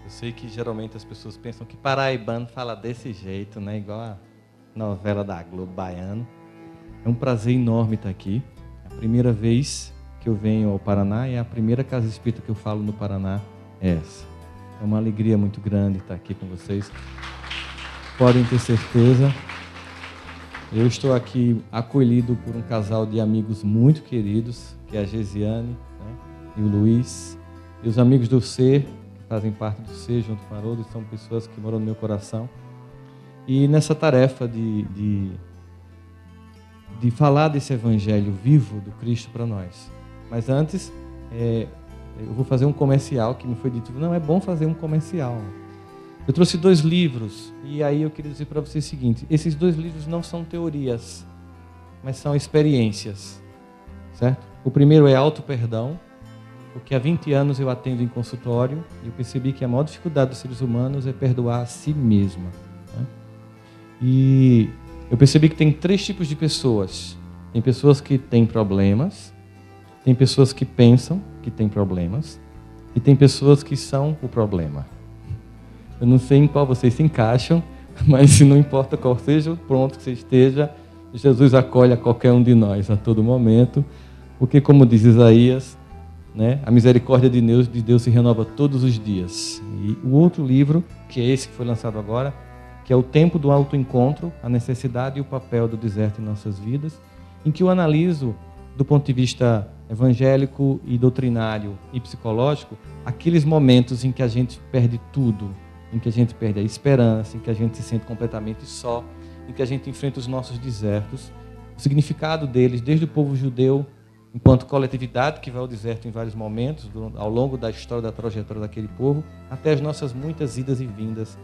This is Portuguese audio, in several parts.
Eu sei que geralmente as pessoas pensam que paraibano fala desse jeito, né? Igual a novela da Globo baiano. É um prazer enorme estar aqui. É a primeira vez que eu venho ao Paraná e é a primeira casa espírita que eu falo no Paraná é essa. É uma alegria muito grande estar aqui com vocês. Podem ter certeza. Eu estou aqui acolhido por um casal de amigos muito queridos, que é a Gesiane, né, e o Luiz, e os amigos do Ser, que fazem parte do Ser, junto com o Haroldo, são pessoas que moram no meu coração. E nessa tarefa de falar desse evangelho vivo do Cristo para nós. Mas antes, eu vou fazer um comercial, que me foi dito, não, é bom fazer um comercial. Eu trouxe 2 livros, e aí eu queria dizer para vocês o seguinte, esses 2 livros não são teorias, mas são experiências, certo? O primeiro é Auto Perdão, porque há 20 anos eu atendo em consultório, e eu percebi que a maior dificuldade dos seres humanos é perdoar a si mesma, né? E eu percebi que tem 3 tipos de pessoas. Tem pessoas que têm problemas, tem pessoas que pensam que têm problemas, e tem pessoas que são o problema. Eu não sei em qual vocês se encaixam, mas não importa qual seja o ponto que você esteja, Jesus acolhe a qualquer um de nós a todo momento, porque como diz Isaías, né, a misericórdia de Deus se renova todos os dias. E o outro livro, que é esse que foi lançado agora, que é O Tempo do Autoencontro, a necessidade e o papel do deserto em nossas vidas, em que eu analiso, do ponto de vista evangélico e doutrinário e psicológico, aqueles momentos em que a gente perde tudo, em que a gente perde a esperança, em que a gente se sente completamente só, em que a gente enfrenta os nossos desertos, o significado deles, desde o povo judeu, enquanto coletividade que vai ao deserto em vários momentos, ao longo da história, da trajetória daquele povo, até as nossas muitas idas e vindas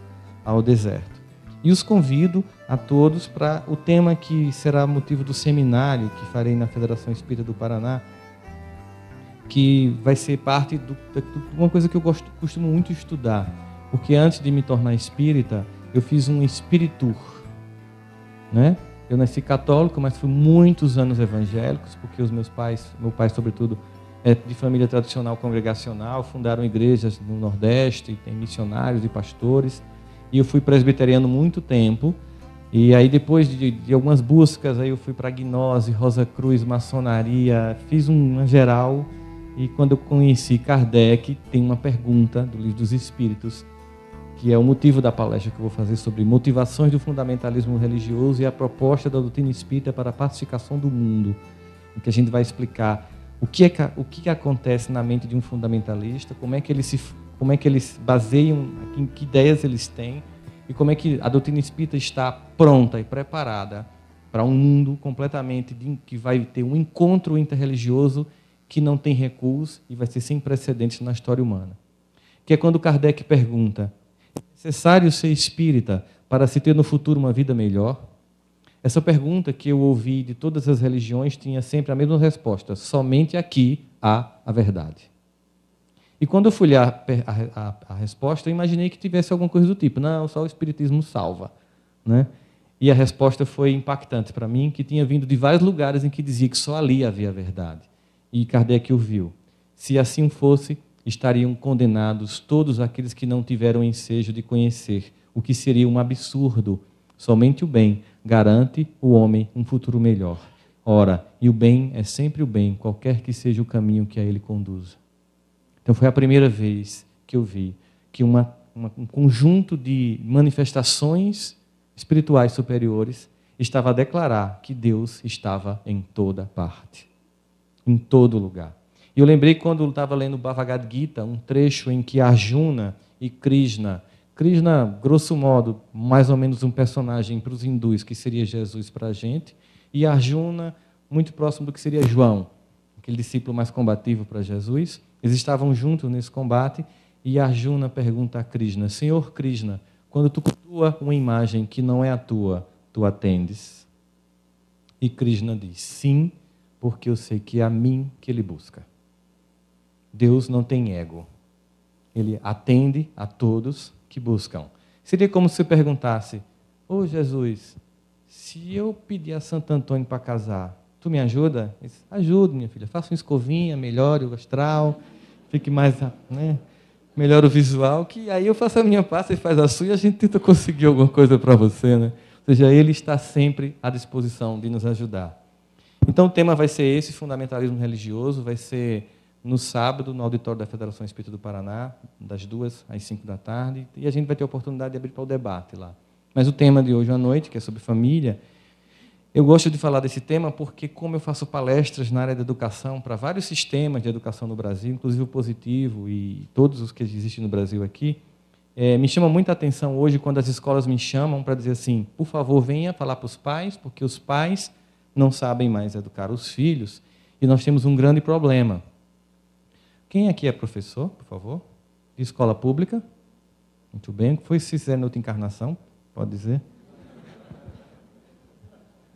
ao deserto. E os convido a todos para o tema que será motivo do seminário que farei na Federação Espírita do Paraná, que vai ser parte de uma coisa que eu costumo muito estudar, porque antes de me tornar espírita, eu fiz um espiritur, né? Eu nasci católico, mas fui muitos anos evangélicos, porque meu pai sobretudo, é de família tradicional congregacional, fundaram igrejas no Nordeste, tem missionários e pastores, e eu fui presbiteriano muito tempo, e aí depois de algumas buscas, aí eu fui para Gnose, Rosa Cruz, maçonaria, fiz uma geral, e quando eu conheci Kardec, tem uma pergunta do Livro dos Espíritos, que é o motivo da palestra que eu vou fazer sobre motivações do fundamentalismo religioso e a proposta da doutrina espírita para a pacificação do mundo, em que a gente vai explicar o que acontece na mente de um fundamentalista, como é que eles baseiam, que ideias eles têm e como é que a doutrina espírita está pronta e preparada para um mundo completamente que vai ter um encontro interreligioso que não tem recuos e vai ser sem precedentes na história humana. Que é quando Kardec pergunta: é necessário ser espírita para se ter no futuro uma vida melhor? Essa pergunta que eu ouvi de todas as religiões tinha sempre a mesma resposta: somente aqui há a verdade. E quando eu fui ler a resposta, eu imaginei que tivesse alguma coisa do tipo: não, só o espiritismo salva, né? E a resposta foi impactante para mim, que tinha vindo de vários lugares em que dizia que só ali havia a verdade. E Kardec ouviu: se assim fosse, estariam condenados todos aqueles que não tiveram ensejo de conhecer, o que seria um absurdo. Somente o bem garante o homem um futuro melhor. Ora, e o bem é sempre o bem, qualquer que seja o caminho que a ele conduza. Então foi a primeira vez que eu vi que um conjunto de manifestações espirituais superiores estava a declarar que Deus estava em toda parte, em todo lugar. E eu lembrei quando eu estava lendo o Bhagavad Gita, um trecho em que Arjuna e Krishna, grosso modo, mais ou menos um personagem para os hindus, que seria Jesus para a gente, e Arjuna, muito próximo do que seria João, aquele discípulo mais combativo para Jesus. Eles estavam juntos nesse combate, e Arjuna pergunta a Krishna: Senhor Krishna, quando tu cultua uma imagem que não é a tua, tu atendes? E Krishna diz: sim, porque eu sei que é a mim que ele busca. Deus não tem ego. Ele atende a todos que buscam. Seria como se você perguntasse: ô Jesus, se eu pedir a Santo Antônio para casar, tu me ajuda? Ajudo, minha filha. Faça uma escovinha, melhore o astral, fique mais, né? melhora o visual, que aí eu faço a minha parte, você faz a sua e a gente tenta conseguir alguma coisa para você, né? Ou seja, ele está sempre à disposição de nos ajudar. Então, o tema vai ser esse, fundamentalismo religioso, vai ser no sábado, no auditório da Federação Espírita do Paraná, das 2 às 5 da tarde, e a gente vai ter a oportunidade de abrir para o debate lá. Mas o tema de hoje à noite, que é sobre família, eu gosto de falar desse tema porque, como eu faço palestras na área da educação para vários sistemas de educação no Brasil, inclusive o positivo e todos os que existem no Brasil aqui, me chama muita atenção hoje quando as escolas me chamam para dizer assim, por favor, venha falar para os pais, porque os pais não sabem mais educar os filhos e nós temos um grande problema. Quem aqui é professor, por favor? De escola pública? Muito bem. Foi se fizer na outra encarnação? Pode dizer.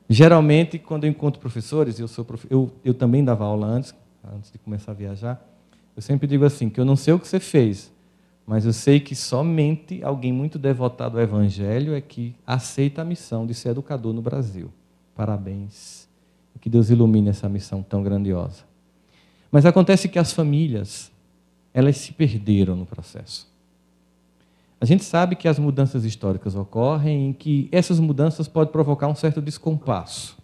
Geralmente, quando eu encontro professores, eu também dava aula antes de começar a viajar, eu sempre digo assim, que eu não sei o que você fez, mas eu sei que somente alguém muito devotado ao Evangelho é que aceita a missão de ser educador no Brasil. Parabéns. Que Deus ilumine essa missão tão grandiosa. Mas acontece que as famílias, elas se perderam no processo. A gente sabe que as mudanças históricas ocorrem e que essas mudanças podem provocar um certo descompasso.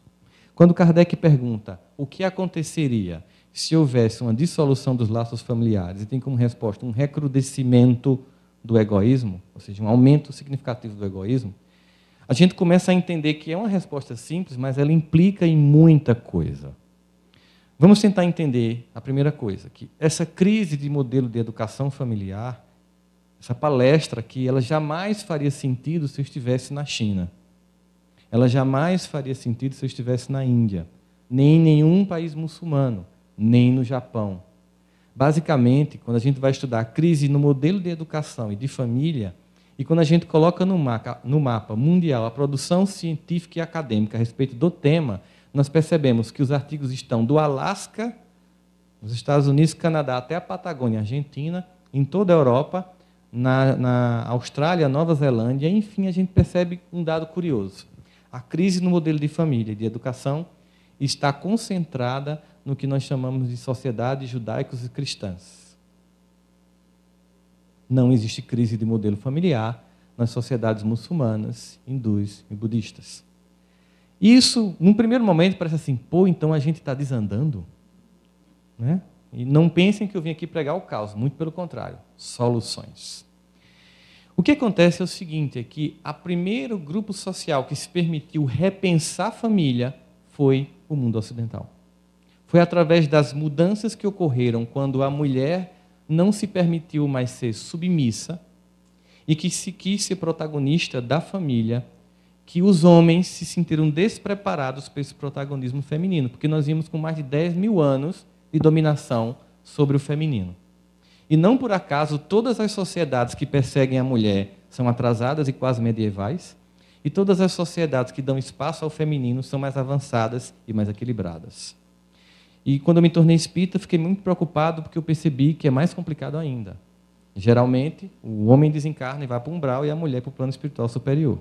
Quando Kardec pergunta o que aconteceria se houvesse uma dissolução dos laços familiares e tem como resposta um recrudescimento do egoísmo, ou seja, um aumento significativo do egoísmo, a gente começa a entender que é uma resposta simples, mas ela implica em muita coisa. Vamos tentar entender a primeira coisa, que essa crise de modelo de educação familiar, essa palestra aqui, ela jamais faria sentido se eu estivesse na China. Ela jamais faria sentido se eu estivesse na Índia, nem em nenhum país muçulmano, nem no Japão. Basicamente, quando a gente vai estudar a crise no modelo de educação e de família, e quando a gente coloca no mapa mundial a produção científica e acadêmica a respeito do tema, nós percebemos que os artigos estão do Alasca, nos Estados Unidos, Canadá, até a Patagônia, Argentina, em toda a Europa, na Austrália, Nova Zelândia, enfim, a gente percebe um dado curioso. A crise no modelo de família e de educação está concentrada no que nós chamamos de sociedades judaicos e cristãs. Não existe crise de modelo familiar nas sociedades muçulmanas, hindus e budistas. Isso, num primeiro momento, parece assim, pô, então a gente está desandando? Né? E não pensem que eu vim aqui pregar o caos, muito pelo contrário, soluções. O que acontece é o seguinte, é que o primeiro grupo social que se permitiu repensar a família foi o mundo ocidental. Foi através das mudanças que ocorreram quando a mulher não se permitiu mais ser submissa e que se quis ser protagonista da família, que os homens se sentiram despreparados para esse protagonismo feminino, porque nós vimos com mais de 10 mil anos de dominação sobre o feminino. E não por acaso todas as sociedades que perseguem a mulher são atrasadas e quase medievais, e todas as sociedades que dão espaço ao feminino são mais avançadas e mais equilibradas. E quando eu me tornei espírita, fiquei muito preocupado porque eu percebi que é mais complicado ainda. Geralmente, o homem desencarna e vai para o umbral e a mulher para o plano espiritual superior.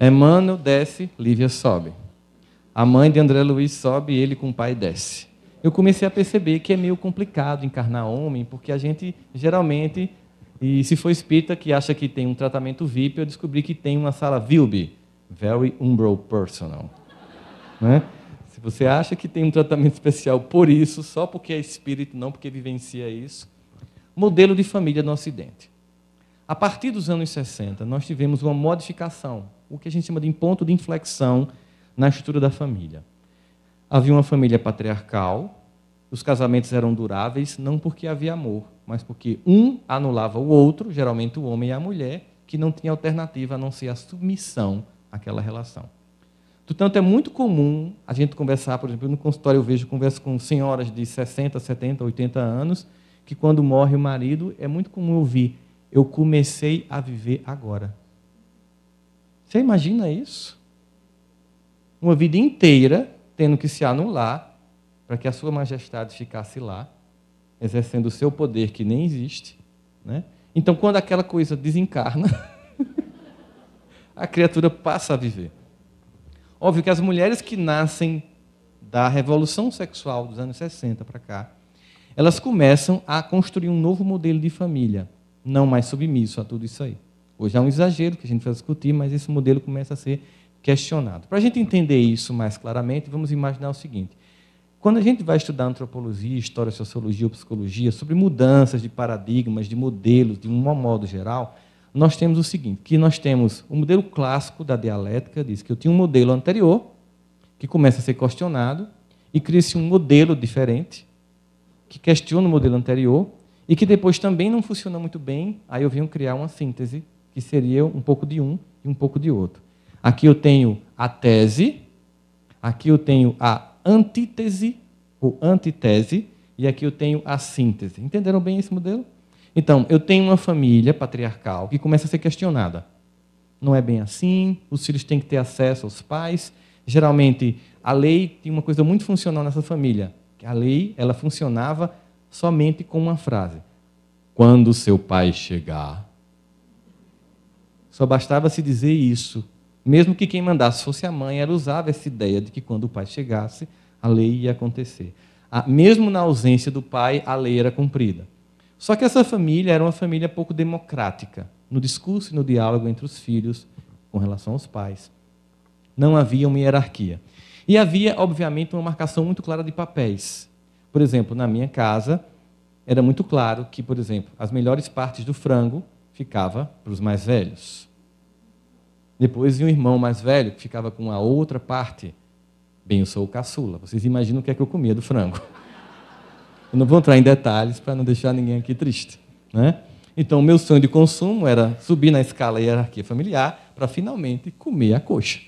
Emmanuel desce, Lívia sobe. A mãe de André Luiz sobe e ele com o pai desce. Eu comecei a perceber que é meio complicado encarnar homem, porque a gente, geralmente, e se for espírita que acha que tem um tratamento VIP, eu descobri que tem uma sala VILB, Very Umbral Personal. Né? Se você acha que tem um tratamento especial por isso, só porque é espírito, não porque vivencia isso, modelo de família no Ocidente. A partir dos anos 60, nós tivemos uma modificação, o que a gente chama de ponto de inflexão na estrutura da família. Havia uma família patriarcal, os casamentos eram duráveis, não porque havia amor, mas porque um anulava o outro, geralmente o homem e a mulher, que não tinha alternativa a não ser a submissão àquela relação. Portanto, é muito comum a gente conversar, por exemplo, no consultório eu converso com senhoras de 60, 70, 80 anos, que quando morre o marido, é muito comum ouvir, eu comecei a viver agora. Você imagina isso? Uma vida inteira tendo que se anular para que a sua majestade ficasse lá, exercendo o seu poder que nem existe. Né? Então, quando aquela coisa desencarna, a criatura passa a viver. Óbvio que as mulheres que nascem da revolução sexual dos anos 60 para cá, elas começam a construir um novo modelo de família, não mais submisso a tudo isso aí. Hoje é um exagero que a gente vai discutir, mas esse modelo começa a ser questionado. Para a gente entender isso mais claramente, vamos imaginar o seguinte. Quando a gente vai estudar antropologia, história, sociologia ou psicologia, sobre mudanças de paradigmas, de modelos, de um modo geral, nós temos o seguinte, que nós temos o modelo clássico da dialética, diz que eu tinha um modelo anterior, que começa a ser questionado, e cria-se um modelo diferente, que questiona o modelo anterior, e que depois também não funciona muito bem, aí eu venho criar uma síntese, que seria um pouco de um e um pouco de outro. Aqui eu tenho a tese, aqui eu tenho a antítese ou antitese, e aqui eu tenho a síntese. Entenderam bem esse modelo? Então, eu tenho uma família patriarcal que começa a ser questionada. Não é bem assim, os filhos têm que ter acesso aos pais. Geralmente, a lei tinha uma coisa muito funcional nessa família. A lei ela funcionava somente com uma frase. Quando seu pai chegar. Só bastava se dizer isso. Mesmo que quem mandasse fosse a mãe, ela usava essa ideia de que quando o pai chegasse, a lei ia acontecer. Mesmo na ausência do pai, a lei era cumprida. Só que essa família era uma família pouco democrática, no discurso e no diálogo entre os filhos com relação aos pais. Não havia uma hierarquia. E havia, obviamente, uma marcação muito clara de papéis. Por exemplo, na minha casa, era muito claro que, por exemplo, as melhores partes do frango ficava para os mais velhos. Depois vinha o irmão mais velho, que ficava com a outra parte. Bem, eu sou o caçula. Vocês imaginam o que é que eu comia do frango. Eu não vou entrar em detalhes para não deixar ninguém aqui triste, né? Então, o meu sonho de consumo era subir na escala hierarquia familiar para finalmente comer a coxa,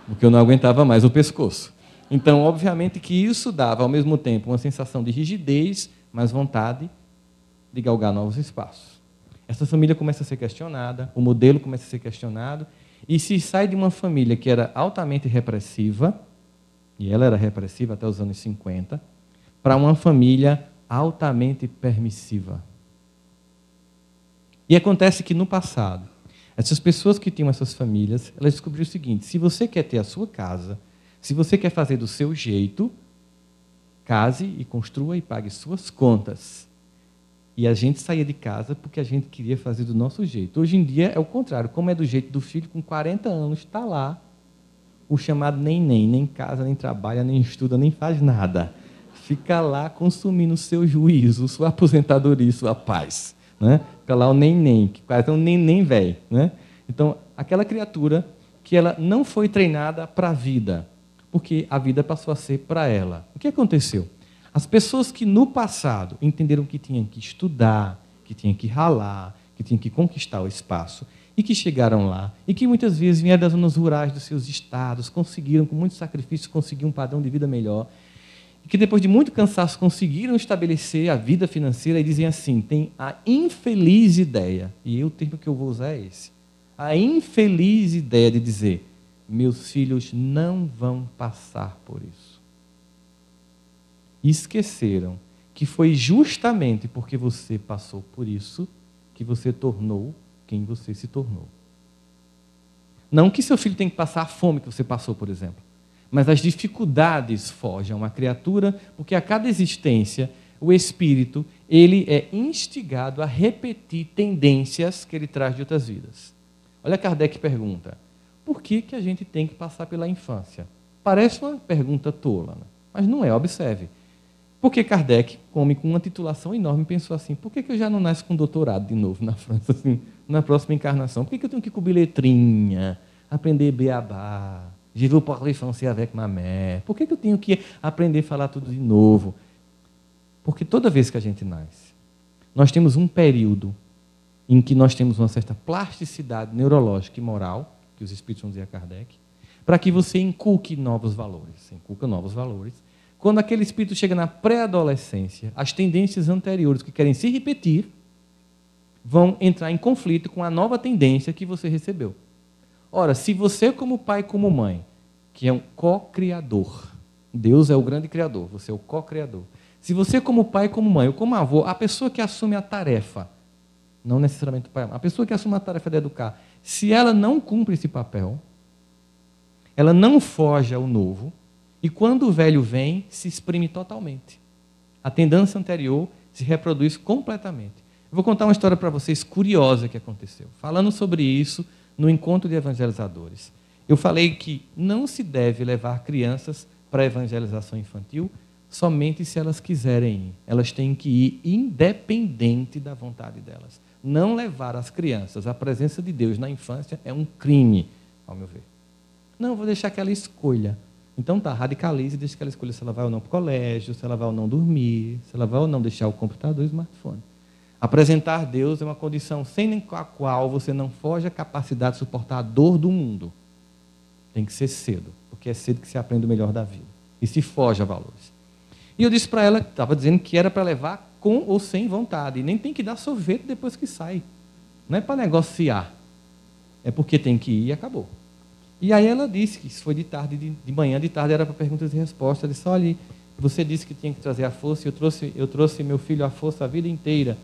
porque eu não aguentava mais o pescoço. Então, obviamente que isso dava, ao mesmo tempo, uma sensação de rigidez, mas vontade de galgar novos espaços. Essa família começa a ser questionada, o modelo começa a ser questionado, e se sai de uma família que era altamente repressiva, e ela era repressiva até os anos 50, para uma família altamente permissiva. E acontece que, no passado, essas pessoas que tinham essas famílias, elas descobriram o seguinte, se você quer ter a sua casa, se você quer fazer do seu jeito, case e construa e pague suas contas. E a gente saía de casa porque a gente queria fazer do nosso jeito. Hoje em dia é o contrário, como é do jeito do filho, com 40 anos, está lá, o chamado nem casa, nem trabalha, nem estuda, nem faz nada. Fica lá consumindo o seu juízo, sua aposentadoria, sua paz. Né? Fica lá o que quase é um neném velho. Né? Então, aquela criatura que ela não foi treinada para a vida, porque a vida passou a ser para ela. O que aconteceu? As pessoas que no passado entenderam que tinham que estudar, que tinham que ralar, que tinham que conquistar o espaço, e que chegaram lá, e que muitas vezes vieram das zonas rurais dos seus estados, conseguiram, com muito sacrifício, conseguir um padrão de vida melhor, e que depois de muito cansaço conseguiram estabelecer a vida financeira e dizem assim, tem a infeliz ideia, e o termo que eu vou usar é esse, a infeliz ideia de dizer, meus filhos não vão passar por isso. E esqueceram que foi justamente porque você passou por isso que você tornou quem você se tornou. Não que seu filho tenha que passar a fome que você passou, por exemplo, mas as dificuldades forjam a criatura, porque a cada existência, o espírito, ele é instigado a repetir tendências que ele traz de outras vidas. Olha, Kardec pergunta, por que a gente tem que passar pela infância? Parece uma pergunta tola, né? Mas não é, observe. Porque Kardec, com uma titulação enorme, pensou assim, por que eu já não nasço com doutorado de novo na França, assim, na próxima encarnação? Por que eu tenho que cobrir letrinha, aprender beabá? Je veux parler français avec ma mère. Por que eu tenho que aprender a falar tudo de novo? Porque toda vez que a gente nasce, nós temos um período em que nós temos uma certa plasticidade neurológica e moral, que os espíritos vão dizer a Kardec, para que você inculque novos valores. Você inculca novos valores. Quando aquele espírito chega na pré-adolescência, as tendências anteriores que querem se repetir vão entrar em conflito com a nova tendência que você recebeu. Ora, se você como pai e como mãe, que é um co-criador, Deus é o grande criador, você é o co-criador. Se você como pai e como mãe, ou como avô, a pessoa que assume a tarefa, não necessariamente o pai, a pessoa que assume a tarefa de educar, se ela não cumpre esse papel, ela não foge ao novo, e quando o velho vem, se exprime totalmente. A tendência anterior se reproduz completamente. Eu vou contar uma história para vocês curiosa que aconteceu. Falando sobre isso no encontro de evangelizadores. Eu falei que não se deve levar crianças para a evangelização infantil somente se elas quiserem ir. Elas têm que ir independente da vontade delas. Não levar as crianças à presença de Deus na infância é um crime, ao meu ver. Não, vou deixar que ela escolha. Então tá, radicalize e deixe que ela escolha se ela vai ou não para o colégio, se ela vai ou não dormir, se ela vai ou não deixar o computador e o smartphone. Apresentar Deus é uma condição sem a qual você não foge à capacidade de suportar a dor do mundo. Tem que ser cedo, porque é cedo que se aprende o melhor da vida. E se foge a valores. E eu disse para ela, estava dizendo que era para levar com ou sem vontade. E nem tem que dar sorvete depois que sai. Não é para negociar. É porque tem que ir e acabou. E aí ela disse que isso foi de tarde, de manhã, de tarde era para perguntas e respostas. Ela disse, olha, você disse que tinha que trazer a força, e eu trouxe meu filho à força a vida inteira.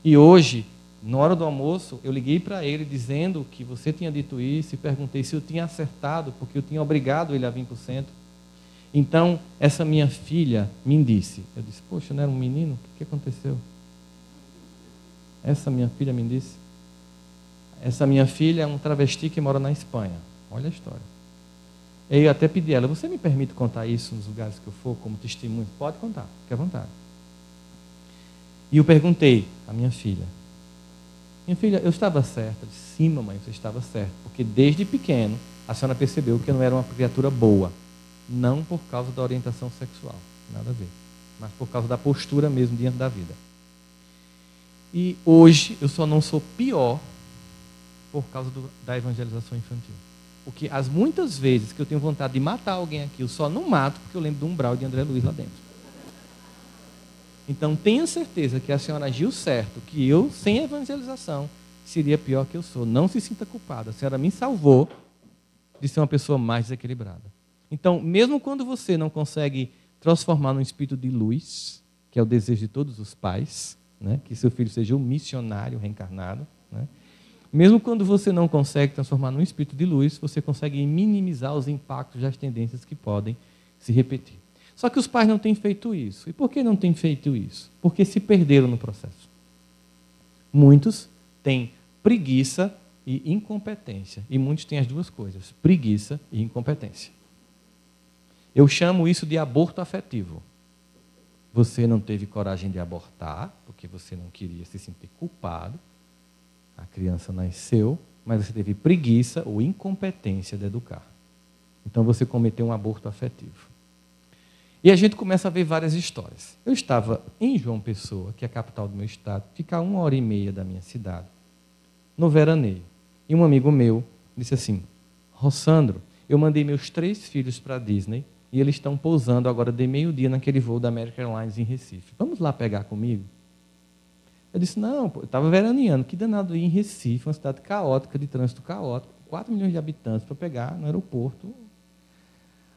E hoje, na hora do almoço, eu liguei para ele dizendo que você tinha dito isso e perguntei se eu tinha acertado, porque eu tinha obrigado ele a vir para o centro. Então, essa minha filha me disse, eu disse, poxa, não era um menino? O que aconteceu? Essa minha filha me disse, essa minha filha é um travesti que mora na Espanha. Olha a história. Eu até pedi a ela, você me permite contar isso nos lugares que eu for, como testemunho? Pode contar, fique à vontade. E eu perguntei à minha filha, eu estava certa? Eu disse, sim, mamãe, você estava certa, porque desde pequeno a senhora percebeu que eu não era uma criatura boa. Não por causa da orientação sexual, nada a ver, mas por causa da postura mesmo diante da vida. E hoje eu só não sou pior por causa da evangelização infantil. Porque as muitas vezes que eu tenho vontade de matar alguém aqui, eu só não mato porque eu lembro do umbral de André Luiz lá dentro. Então tenha certeza que a senhora agiu certo, que eu, sem evangelização, seria pior que eu sou. Não se sinta culpada. A senhora me salvou de ser uma pessoa mais desequilibrada. Então, mesmo quando você não consegue transformar num espírito de luz, que é o desejo de todos os pais, né, que seu filho seja um missionário reencarnado, né, mesmo quando você não consegue transformar num espírito de luz, você consegue minimizar os impactos das tendências que podem se repetir. Só que os pais não têm feito isso. E por que não têm feito isso? Porque se perderam no processo. Muitos têm preguiça e incompetência. E muitos têm as duas coisas, preguiça e incompetência. Eu chamo isso de aborto afetivo. Você não teve coragem de abortar, porque você não queria se sentir culpado. A criança nasceu, mas você teve preguiça ou incompetência de educar. Então você cometeu um aborto afetivo. E a gente começa a ver várias histórias. Eu estava em João Pessoa, que é a capital do meu estado, fica 1h30 da minha cidade, no veraneio. E um amigo meu disse assim, Rossandro, eu mandei meus 3 filhos para a Disney e eles estão pousando agora de meio-dia naquele voo da American Airlines em Recife. Vamos lá pegar comigo? Eu disse, não, eu estava veraneando, que danado ir em Recife, uma cidade caótica, de trânsito caótico, 4 milhões de habitantes para pegar no aeroporto. Eu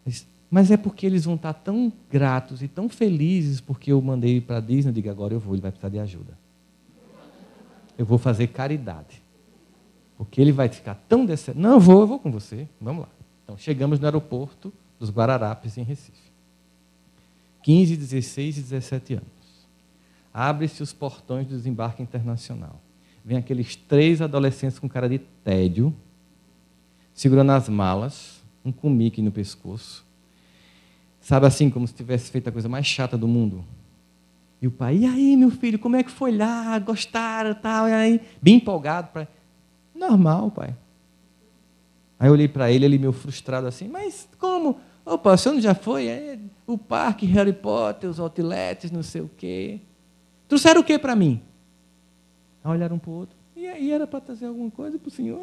disse, mas é porque eles vão estar tão gratos e tão felizes porque eu mandei para a Disney, eu digo, agora eu vou, ele vai precisar de ajuda. Eu vou fazer caridade. Porque ele vai ficar tão decepcionado. Não, eu vou com você, vamos lá. Então, chegamos no aeroporto dos Guararapes, em Recife. 15, 16 e 17 anos. Abre-se os portões do desembarque internacional. Vem aqueles 3 adolescentes com cara de tédio, segurando as malas, um com Mickey no pescoço. Sabe assim, como se tivesse feito a coisa mais chata do mundo. E o pai, e aí, meu filho, como é que foi lá? Gostaram, tal, e aí? Bem empolgado. Normal, pai. Aí eu olhei para ele meio frustrado assim, mas como? Opa, o senhor não já foi? O parque, Harry Potter, os outlets, não sei o quê. Trouxeram o quê para mim? Aí olharam um para o outro. E aí era para trazer alguma coisa para o senhor?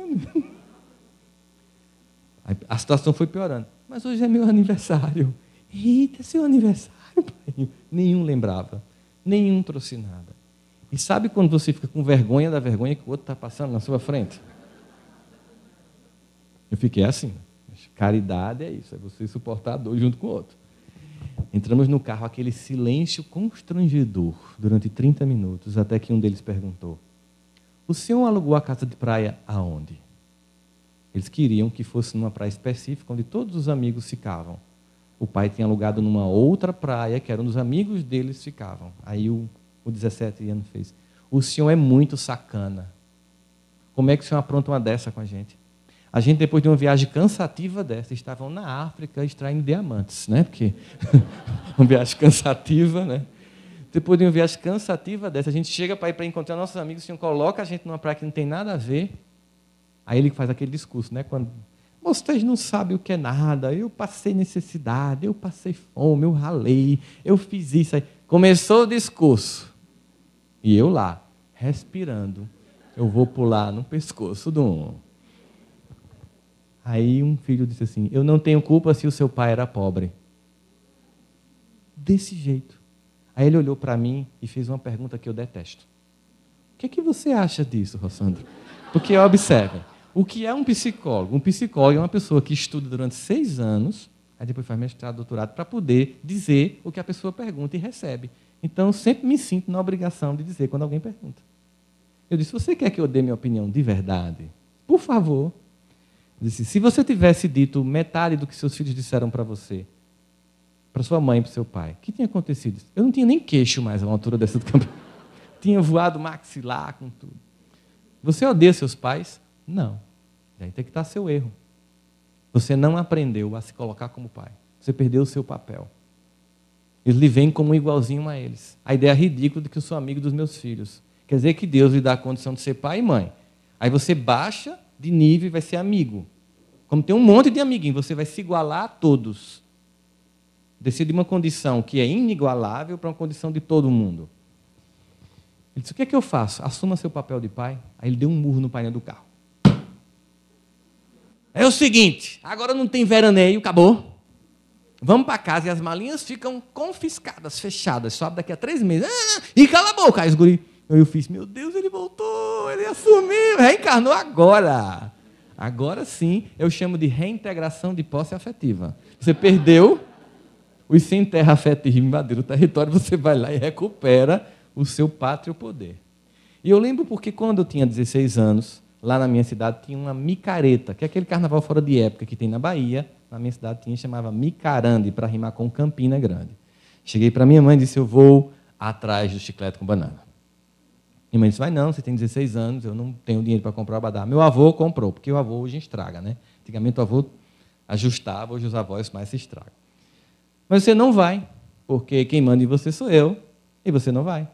Aí a situação foi piorando. Mas hoje é meu aniversário. Eita, seu aniversário, pai. Nenhum lembrava. Nenhum trouxe nada. E sabe quando você fica com vergonha da vergonha que o outro está passando na sua frente? Eu fiquei assim. Caridade é isso, é você suportar a dor junto com o outro. Entramos no carro, aquele silêncio constrangedor durante 30 minutos, até que um deles perguntou, o senhor alugou a casa de praia aonde? Eles queriam que fosse numa praia específica, onde todos os amigos ficavam. O pai tinha alugado numa outra praia, que era um dos amigos deles ficavam. Aí o 17 anos fez: o senhor é muito sacana. Como é que o senhor apronta uma dessa com a gente? A gente, depois de uma viagem cansativa dessa, estavam na África extraindo diamantes, né? Porque uma viagem cansativa, né? Depois de uma viagem cansativa dessa, a gente chega para ir para encontrar nossos amigos, o senhor coloca a gente numa praia que não tem nada a ver. Aí ele faz aquele discurso, né? Quando vocês não sabem o que é nada, eu passei necessidade, eu passei fome, eu ralei, eu fiz isso. Aí começou o discurso. E eu lá, respirando, eu vou pular no pescoço do um. Aí um filho disse assim: eu não tenho culpa se o seu pai era pobre. Desse jeito. Aí ele olhou para mim e fez uma pergunta que eu detesto. O que é que você acha disso, Rossandro? Porque observem, o que é um psicólogo? Um psicólogo é uma pessoa que estuda durante 6 anos, aí depois faz mestrado, doutorado, para poder dizer o que a pessoa pergunta e recebe. Então, eu sempre me sinto na obrigação de dizer quando alguém pergunta. Eu disse: você quer que eu dê minha opinião de verdade? Por favor. Eu disse: se você tivesse dito metade do que seus filhos disseram para você, para sua mãe e para seu pai, o que tinha acontecido? Eu não tinha nem queixo mais a uma altura dessa do campeonato. Tinha voado maxilar com tudo. Você odeia seus pais? Não. Aí tem que estar seu erro. Você não aprendeu a se colocar como pai. Você perdeu o seu papel. Eles lhe veem como um igualzinho a eles. A ideia ridícula de que eu sou amigo dos meus filhos. Quer dizer que Deus lhe dá a condição de ser pai e mãe. Aí você baixa de nível e vai ser amigo. Como tem um monte de amiguinhos, você vai se igualar a todos. Descer de uma condição que é inigualável para uma condição de todo mundo. Ele disse: o que é que eu faço? Assuma seu papel de pai. Aí ele deu um murro no painel do carro. É o seguinte, agora não tem veraneio, acabou. Vamos para casa e as malinhas ficam confiscadas, fechadas. Só abre daqui a 3 meses. E cala a boca, aí os guri. Eu fiz: meu Deus, ele voltou, ele assumiu, reencarnou agora. Agora sim, eu chamo de reintegração de posse afetiva. Você perdeu, os sem terra afetiva invadiram o território, você vai lá e recupera o seu pátrio poder. E eu lembro porque quando eu tinha 16 anos, lá na minha cidade tinha uma micareta, que é aquele carnaval fora de época que tem na Bahia. Na minha cidade tinha, chamava Micarande, para rimar com Campina Grande. Cheguei para minha mãe e disse: eu vou atrás do chiclete com banana. Minha mãe disse: vai não, você tem 16 anos, eu não tenho dinheiro para comprar o abadá. Meu avô comprou, porque o avô hoje estraga, né? Antigamente o avô ajustava, hoje os avós mais se estragam. Mas você não vai, porque quem manda em você sou eu, e você não vai.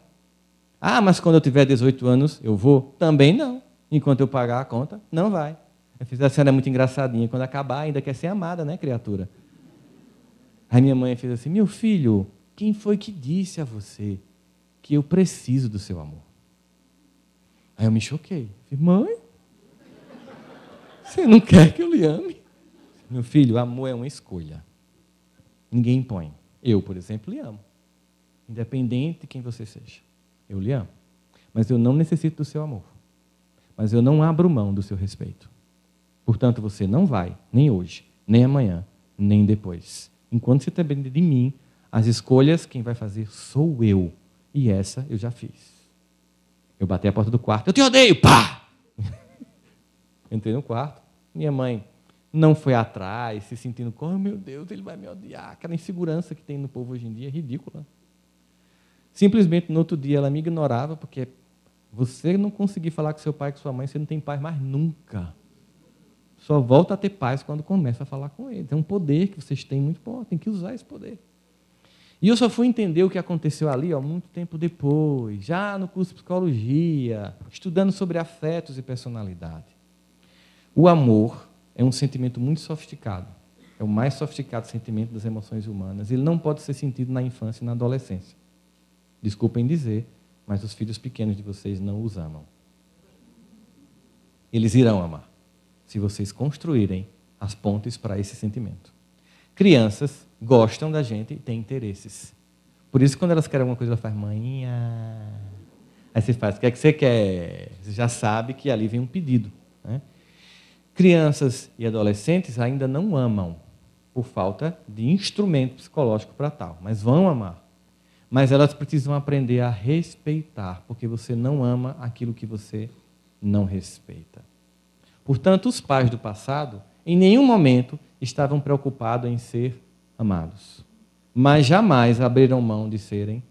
Ah, mas quando eu tiver 18 anos, eu vou? Também não. Enquanto eu pagar a conta, não vai. Eu fiz: a senhora é muito engraçadinha, quando acabar ainda quer ser amada, né, criatura? Aí minha mãe fez assim: meu filho, quem foi que disse a você que eu preciso do seu amor? Aí eu me choquei. Falei: mãe, você não quer que eu lhe ame? Meu filho, amor é uma escolha. Ninguém impõe. Eu, por exemplo, lhe amo. Independente de quem você seja. Eu lhe amo. Mas eu não necessito do seu amor. Mas eu não abro mão do seu respeito. Portanto, você não vai, nem hoje, nem amanhã, nem depois. Enquanto você depende de mim, as escolhas quem vai fazer sou eu. E essa eu já fiz. Eu bati a porta do quarto: eu te odeio, pá! Entrei no quarto, minha mãe não foi atrás, se sentindo: oh, meu Deus, ele vai me odiar. Aquela insegurança que tem no povo hoje em dia é ridícula. Simplesmente, no outro dia, ela me ignorava, porque você não conseguir falar com seu pai e com sua mãe, você não tem paz mais nunca. Só volta a ter paz quando começa a falar com eles. É um poder que vocês têm muito bom, tem que usar esse poder. E eu só fui entender o que aconteceu ali muito tempo depois, já no curso de psicologia, estudando sobre afetos e personalidade. O amor é um sentimento muito sofisticado. É o mais sofisticado sentimento das emoções humanas. Ele não pode ser sentido na infância e na adolescência. Desculpem dizer, mas os filhos pequenos de vocês não os amam. Eles irão amar, se vocês construírem as pontes para esse sentimento. Crianças gostam da gente e têm interesses. Por isso, quando elas querem alguma coisa, ela faz: manhã. Aí você faz: o que é que você quer? Você já sabe que ali vem um pedido, né? Crianças e adolescentes ainda não amam, por falta de instrumento psicológico para tal, mas vão amar. Mas elas precisam aprender a respeitar, porque você não ama aquilo que você não respeita. Portanto, os pais do passado, em nenhum momento, estavam preocupados em ser amados, mas jamais abriram mão de serem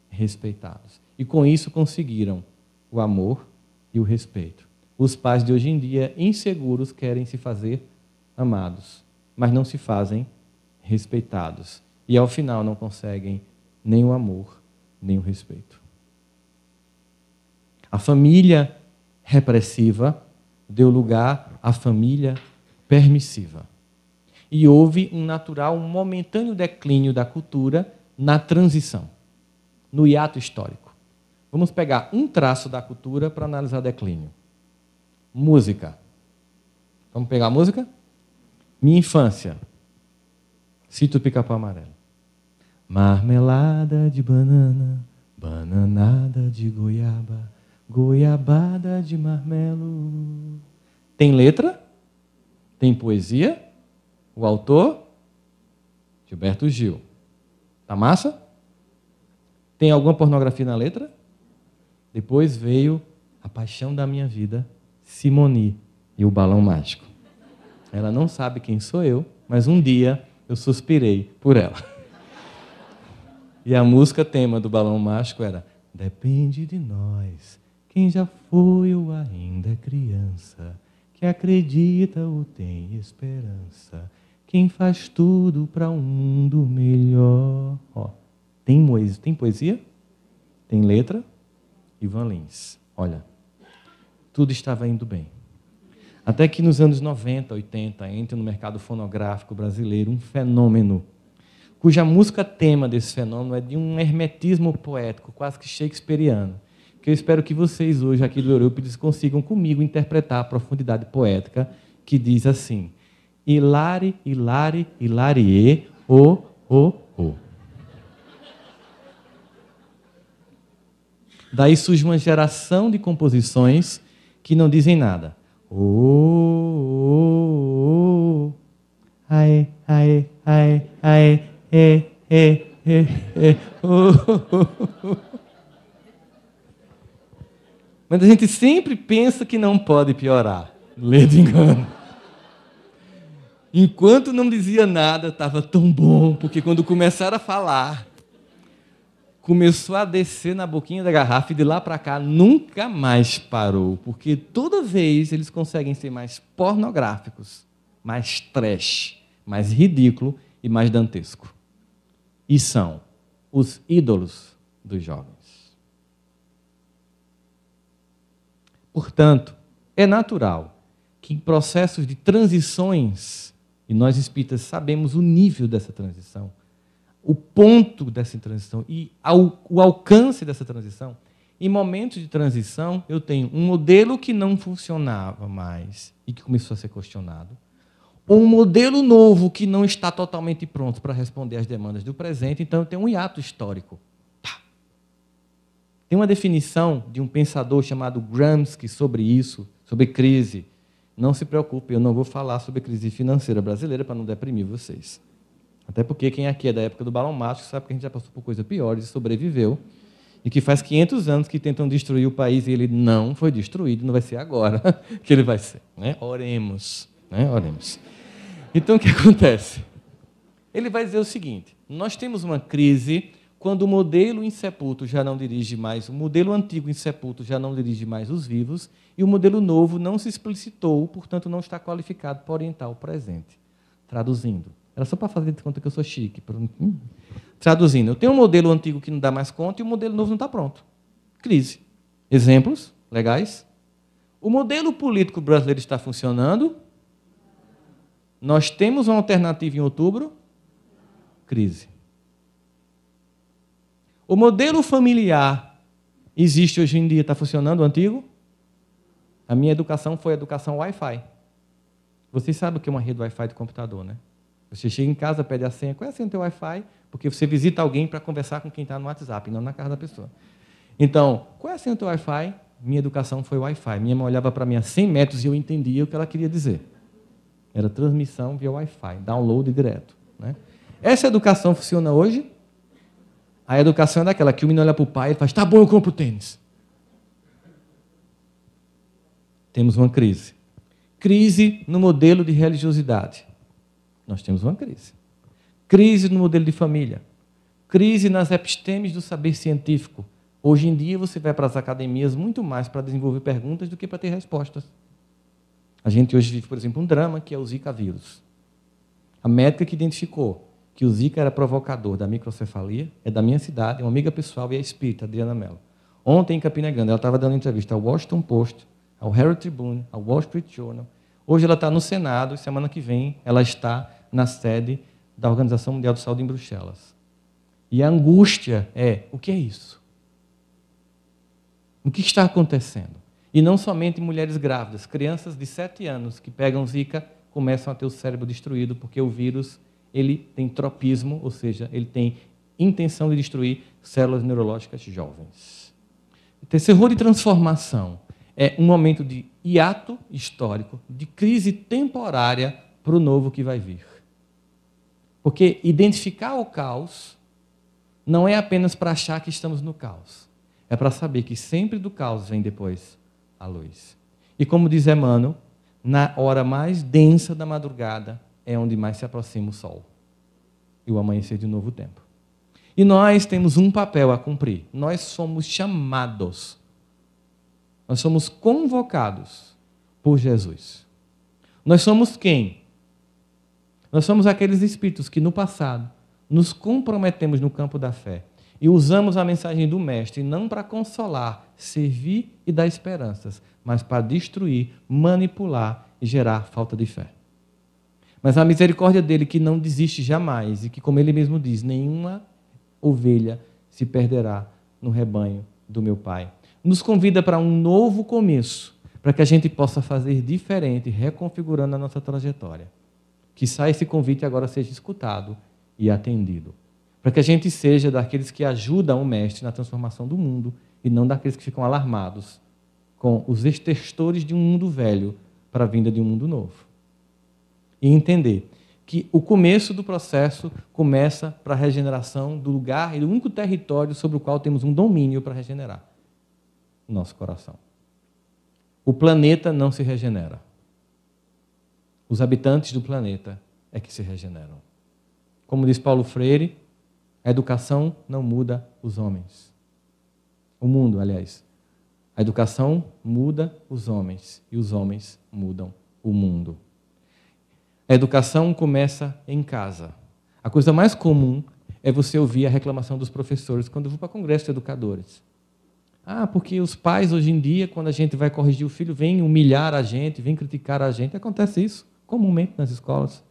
respeitados. E com isso conseguiram o amor e o respeito. Os pais de hoje em dia, inseguros, querem se fazer amados, mas não se fazem respeitados. E ao final não conseguem nem o amor, nem o respeito. A família repressiva deu lugar à família permissiva. E houve um natural, um momentâneo declínio da cultura na transição, no hiato histórico. Vamos pegar um traço da cultura para analisar o declínio. Música. Vamos pegar a música? Minha infância. Cito o Pica-Pau Amarelo. Marmelada de banana, bananada de goiaba, goiabada de marmelo. Tem letra? Tem poesia? O autor? Gilberto Gil. Tá massa? Tem alguma pornografia na letra? Depois veio A Paixão da Minha Vida, Simone e o Balão Mágico. Ela não sabe quem sou eu, mas um dia eu suspirei por ela. E a música tema do Balão Mágico era: depende de nós, quem já foi ou ainda é criança, que acredita ou tem esperança, quem faz tudo para um mundo melhor. Ó, tem poesia? Tem letra? Ivan Lins. Olha, tudo estava indo bem. Até que nos anos 90, 80, entra no mercado fonográfico brasileiro um fenômeno, cuja música tema desse fenômeno é de um hermetismo poético, quase que shakespeariano, que eu espero que vocês hoje aqui do Eurípides consigam comigo interpretar a profundidade poética, que diz assim: Hilari, hilari, hilarie, o. Daí surge uma geração de composições que não dizem nada. Aê, aê, aê, aê, Mas a gente sempre pensa que não pode piorar. Ledo engano. Enquanto não dizia nada, estava tão bom, porque quando começaram a falar, começou a descer na boquinha da garrafa e de lá para cá nunca mais parou, porque toda vez eles conseguem ser mais pornográficos, mais trash, mais ridículo e mais dantesco. E são os ídolos dos jovens. Portanto, é natural que em processos de transições, e nós espíritas sabemos o nível dessa transição, o ponto dessa transição e o alcance dessa transição, em momentos de transição, eu tenho um modelo que não funcionava mais e que começou a ser questionado, ou um modelo novo que não está totalmente pronto para responder às demandas do presente, então eu tenho um hiato histórico. Tem uma definição de um pensador chamado Gramsci sobre isso, sobre crise. Não se preocupe, eu não vou falar sobre crise financeira brasileira para não deprimir vocês. Até porque quem aqui é da época do Balão Mágico sabe que a gente já passou por coisas piores e sobreviveu, e que faz 500 anos que tentam destruir o país e ele não foi destruído, não vai ser agora que ele vai ser. Né? Oremos. Né? Oremos. Então, o que acontece? Ele vai dizer o seguinte: nós temos uma crise quando o modelo insepulto já não dirige mais, o modelo antigo insepulto já não dirige mais os vivos, e o modelo novo não se explicitou, portanto, não está qualificado para orientar o presente. Traduzindo. Era só para fazer de conta que eu sou chique. Traduzindo, eu tenho um modelo antigo que não dá mais conta e o modelo novo não está pronto. Crise. Exemplos legais? O modelo político brasileiro está funcionando? Nós temos uma alternativa em outubro? Crise. O modelo familiar existe hoje em dia, está funcionando o antigo? A minha educação foi a educação Wi-Fi. Vocês sabem o que é uma rede Wi-Fi de computador, né? Você chega em casa, pede a senha. Qual é a senha do teu Wi-Fi? Porque você visita alguém para conversar com quem está no WhatsApp, não na casa da pessoa. Então, qual é a senha do teu Wi-Fi? Minha educação foi Wi-Fi. Minha mãe olhava para mim a 100 metros e eu entendia o que ela queria dizer. Era transmissão via Wi-Fi, download direto. Né? Essa educação funciona hoje? A educação é daquela que o menino olha para o pai e faz: tá bom, eu compro tênis. Temos uma crise. Crise no modelo de religiosidade. Nós temos uma crise. crise no modelo de família, crise nas epistemes do saber científico. Hoje em dia, você vai para as academias muito mais para desenvolver perguntas do que para ter respostas. A gente hoje vive, por exemplo, um drama que é o Zika vírus. A médica que identificou que o Zika era provocador da microcefalia é da minha cidade, é uma amiga pessoal e é espírita, Adriana Mello. Ontem, em Campina Grande, ela estava dando entrevista ao Washington Post, ao Herald Tribune, ao Wall Street Journal. Hoje ela está no Senado e semana que vem ela está na sede da Organização Mundial de Saúde em Bruxelas. E a angústia é, o que é isso? O que está acontecendo? E não somente mulheres grávidas, crianças de 7 anos que pegam Zika começam a ter o cérebro destruído porque o vírus ele tem tropismo, ou seja, ele tem intenção de destruir células neurológicas jovens. O terceiro de transformação é um momento de hiato histórico, de crise temporária para o novo que vai vir. Porque identificar o caos não é apenas para achar que estamos no caos. É para saber que sempre do caos vem depois a luz. E como diz Emmanuel, na hora mais densa da madrugada é onde mais se aproxima o sol. E o amanhecer de um novo tempo. E nós temos um papel a cumprir. Nós somos chamados. Nós somos convocados por Jesus. Nós somos quem? Nós somos aqueles espíritos que no passado nos comprometemos no campo da fé e usamos a mensagem do Mestre não para consolar, servir e dar esperanças, mas para destruir, manipular e gerar falta de fé. Mas a misericórdia dele que não desiste jamais e que, como ele mesmo diz, nenhuma ovelha se perderá no rebanho do meu Pai. Nos convida para um novo começo, para que a gente possa fazer diferente, reconfigurando a nossa trajetória. Que esse convite agora seja escutado e atendido. Para que a gente seja daqueles que ajudam o Mestre na transformação do mundo e não daqueles que ficam alarmados com os extensores de um mundo velho para a vinda de um mundo novo. E entender que o começo do processo começa para a regeneração do lugar e do único território sobre o qual temos um domínio para regenerar. Nosso coração. O planeta não se regenera. Os habitantes do planeta é que se regeneram. Como diz Paulo Freire, a educação não muda os homens. O mundo, aliás. A educação muda os homens e os homens mudam o mundo. A educação começa em casa. A coisa mais comum é você ouvir a reclamação dos professores quando eu vou para congresso de educadores. Ah, porque os pais hoje em dia, quando a gente vai corrigir o filho, vêm humilhar a gente, vêm criticar a gente. Acontece isso comumente nas escolas.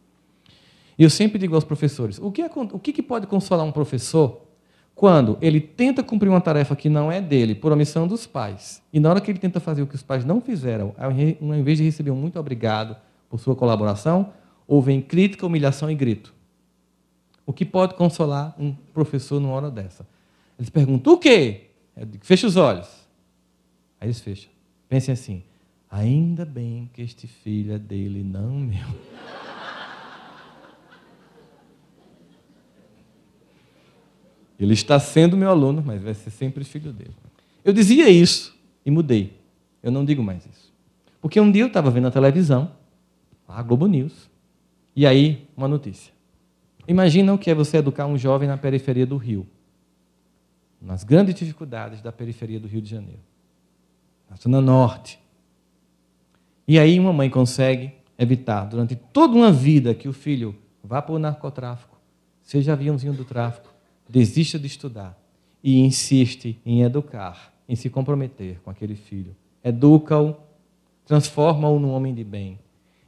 E eu sempre digo aos professores, o que pode consolar um professor quando ele tenta cumprir uma tarefa que não é dele, por omissão dos pais, e na hora que ele tenta fazer o que os pais não fizeram, ao invés de receber um muito obrigado por sua colaboração, houve crítica, humilhação e grito. O que pode consolar um professor numa hora dessa? Eles perguntam, o quê? Eu digo, fecha os olhos. Aí eles fecham. Pensem assim, ainda bem que este filho é dele, não meu. Ele está sendo meu aluno, mas vai ser sempre filho dele. Eu dizia isso e mudei. Eu não digo mais isso. Porque um dia eu estava vendo a televisão, a Globo News, e aí uma notícia. Imagina o que é você educar um jovem na periferia do Rio, nas grandes dificuldades da periferia do Rio de Janeiro, na zona norte. E aí uma mãe consegue evitar, durante toda uma vida, que o filho vá para o narcotráfico, seja aviãozinho do tráfico, desista de estudar e insiste em educar, em se comprometer com aquele filho. Educa-o, transforma-o num homem de bem.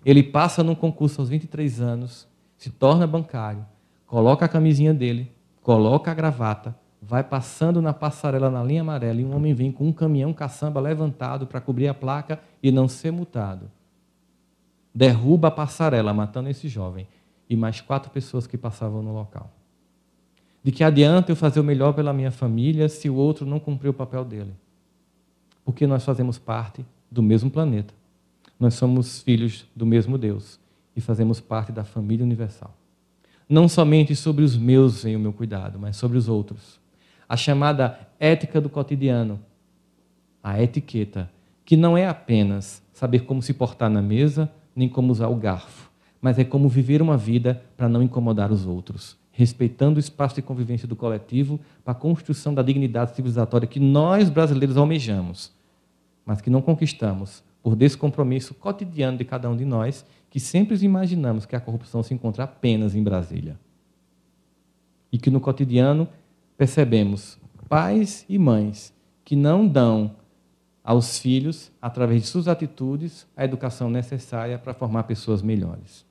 Ele passa num concurso aos 23 anos, se torna bancário, coloca a camisinha dele, coloca a gravata, vai passando na passarela na linha amarela e um homem vem com um caminhão caçamba levantado para cobrir a placa e não ser multado. Derruba a passarela, matando esse jovem e mais 4 pessoas que passavam no local. De que adianta eu fazer o melhor pela minha família se o outro não cumpriu o papel dele? Porque nós fazemos parte do mesmo planeta. Nós somos filhos do mesmo Deus e fazemos parte da família universal. Não somente sobre os meus vem o meu cuidado, mas sobre os outros. A chamada ética do cotidiano, a etiqueta, que não é apenas saber como se portar na mesa, nem como usar o garfo, mas é como viver uma vida para não incomodar os outros. respeitando o espaço de convivência do coletivo para a construção da dignidade civilizatória que nós, brasileiros, almejamos, mas que não conquistamos por descompromisso cotidiano de cada um de nós, que sempre imaginamos que a corrupção se encontra apenas em Brasília. E que no cotidiano percebemos pais e mães que não dão aos filhos, através de suas atitudes, a educação necessária para formar pessoas melhores.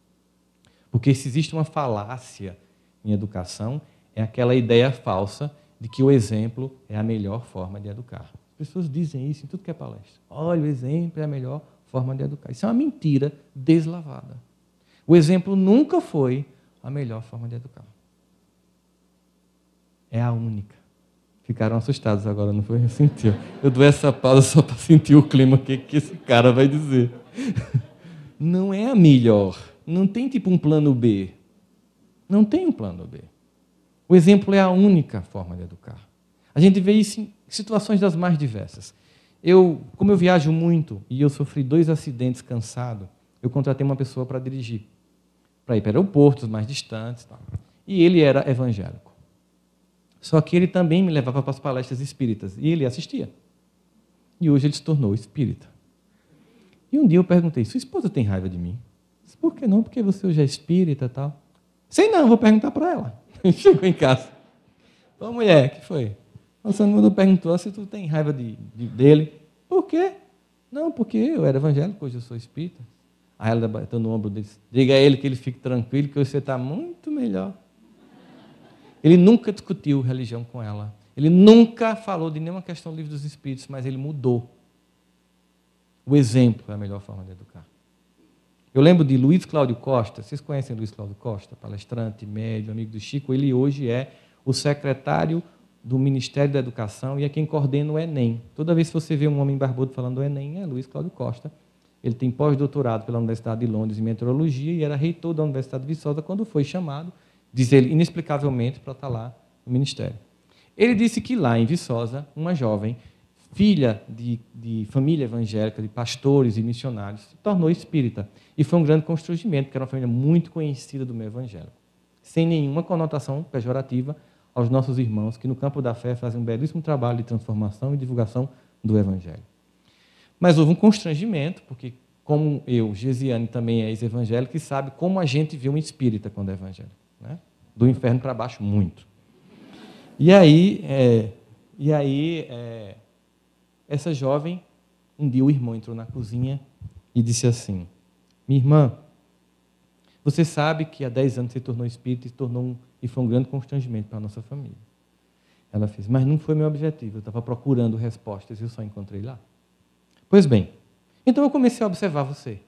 Porque se existe uma falácia em educação, é aquela ideia falsa de que o exemplo é a melhor forma de educar. As pessoas dizem isso em tudo que é palestra. Olha, o exemplo é a melhor forma de educar. Isso é uma mentira deslavada. O exemplo nunca foi a melhor forma de educar. É a única. Ficaram assustados agora, não foi? Eu senti. Eu dou essa pausa só para sentir o clima, o que esse cara vai dizer. Não é a melhor. Não tem tipo um plano B. Não tem um plano B. O exemplo é a única forma de educar. A gente vê isso em situações das mais diversas. Como eu viajo muito e eu sofri 2 acidentes cansado, eu contratei uma pessoa para dirigir, para ir para aeroportos mais distantes. Tal. E ele era evangélico. Só que ele também me levava para as palestras espíritas. E ele assistia. E hoje ele se tornou espírita. E um dia eu perguntei, sua esposa tem raiva de mim? Disse, por que não? Porque você hoje é espírita e tal. Sei não, vou perguntar para ela. Chegou em casa. Ô mulher, o que foi? Você não perguntou se tu tem raiva dele. Por quê? Não, porque eu era evangélico, hoje eu sou espírita. Aí ela bateu no ombro dele. Diga a ele que ele fique tranquilo, que você está muito melhor. Ele nunca discutiu religião com ela. Ele nunca falou de nenhuma questão do livro dos Espíritos, mas ele mudou. O exemplo é a melhor forma de educar. Eu lembro de Luiz Cláudio Costa. Vocês conhecem Luiz Cláudio Costa? Palestrante, médium, amigo do Chico. Ele hoje é o secretário do Ministério da Educação e é quem coordena o Enem. Toda vez que você vê um homem barbudo falando do Enem, é Luiz Cláudio Costa. Ele tem pós-doutorado pela Universidade de Londres em Meteorologia e era reitor da Universidade de Viçosa quando foi chamado, diz ele, inexplicavelmente, para estar lá no Ministério. Ele disse que lá em Viçosa, uma jovem, filha de família evangélica, de pastores e missionários, se tornou espírita. E foi um grande constrangimento, porque era uma família muito conhecida do meio evangélico. Sem nenhuma conotação pejorativa aos nossos irmãos, que no campo da fé fazem um belíssimo trabalho de transformação e divulgação do Evangelho. Mas houve um constrangimento, porque, como eu, Gesiane também é ex-evangélico, e sabe como a gente vê um espírita quando é evangélico. Né? Do inferno para baixo, muito. E aí, essa jovem, um dia o irmão entrou na cozinha e disse assim, minha irmã, você sabe que há 10 anos você tornou espírita e foi um grande constrangimento para a nossa família. Ela fez, mas não foi meu objetivo, eu estava procurando respostas e eu só encontrei lá. Pois bem, então eu comecei a observar você.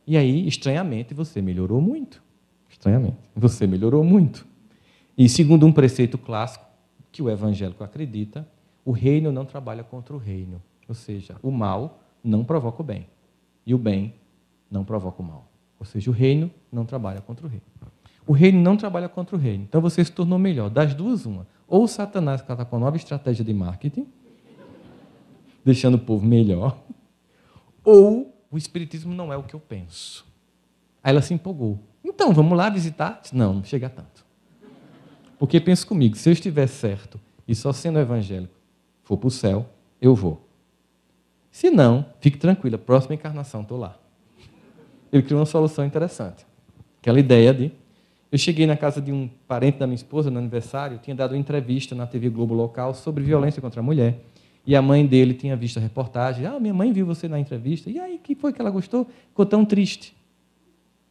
E aí, estranhamente, você melhorou muito. Estranhamente, você melhorou muito. E segundo um preceito clássico, que o evangélico acredita, o reino não trabalha contra o reino. Ou seja, o mal não provoca o bem. E o bem não provoca o mal. Ou seja, o reino não trabalha contra o reino. O reino não trabalha contra o reino. Então você se tornou melhor. Das duas, uma. Ou Satanás está com a nova estratégia de marketing, deixando o povo melhor, ou o espiritismo não é o que eu penso. Aí ela se empolgou. Então, vamos lá visitar? Não, não chega a tanto. Porque pensa comigo, se eu estiver certo e só sendo evangélico for para o céu, eu vou. Se não, fique tranquila, próxima encarnação, estou lá. Ele criou uma solução interessante. Aquela ideia de... Eu cheguei na casa de um parente da minha esposa, no aniversário, tinha dado uma entrevista na TV Globo local sobre violência contra a mulher. E a mãe dele tinha visto a reportagem. Minha mãe viu você na entrevista. E aí, o que foi que ela gostou? Ficou tão triste.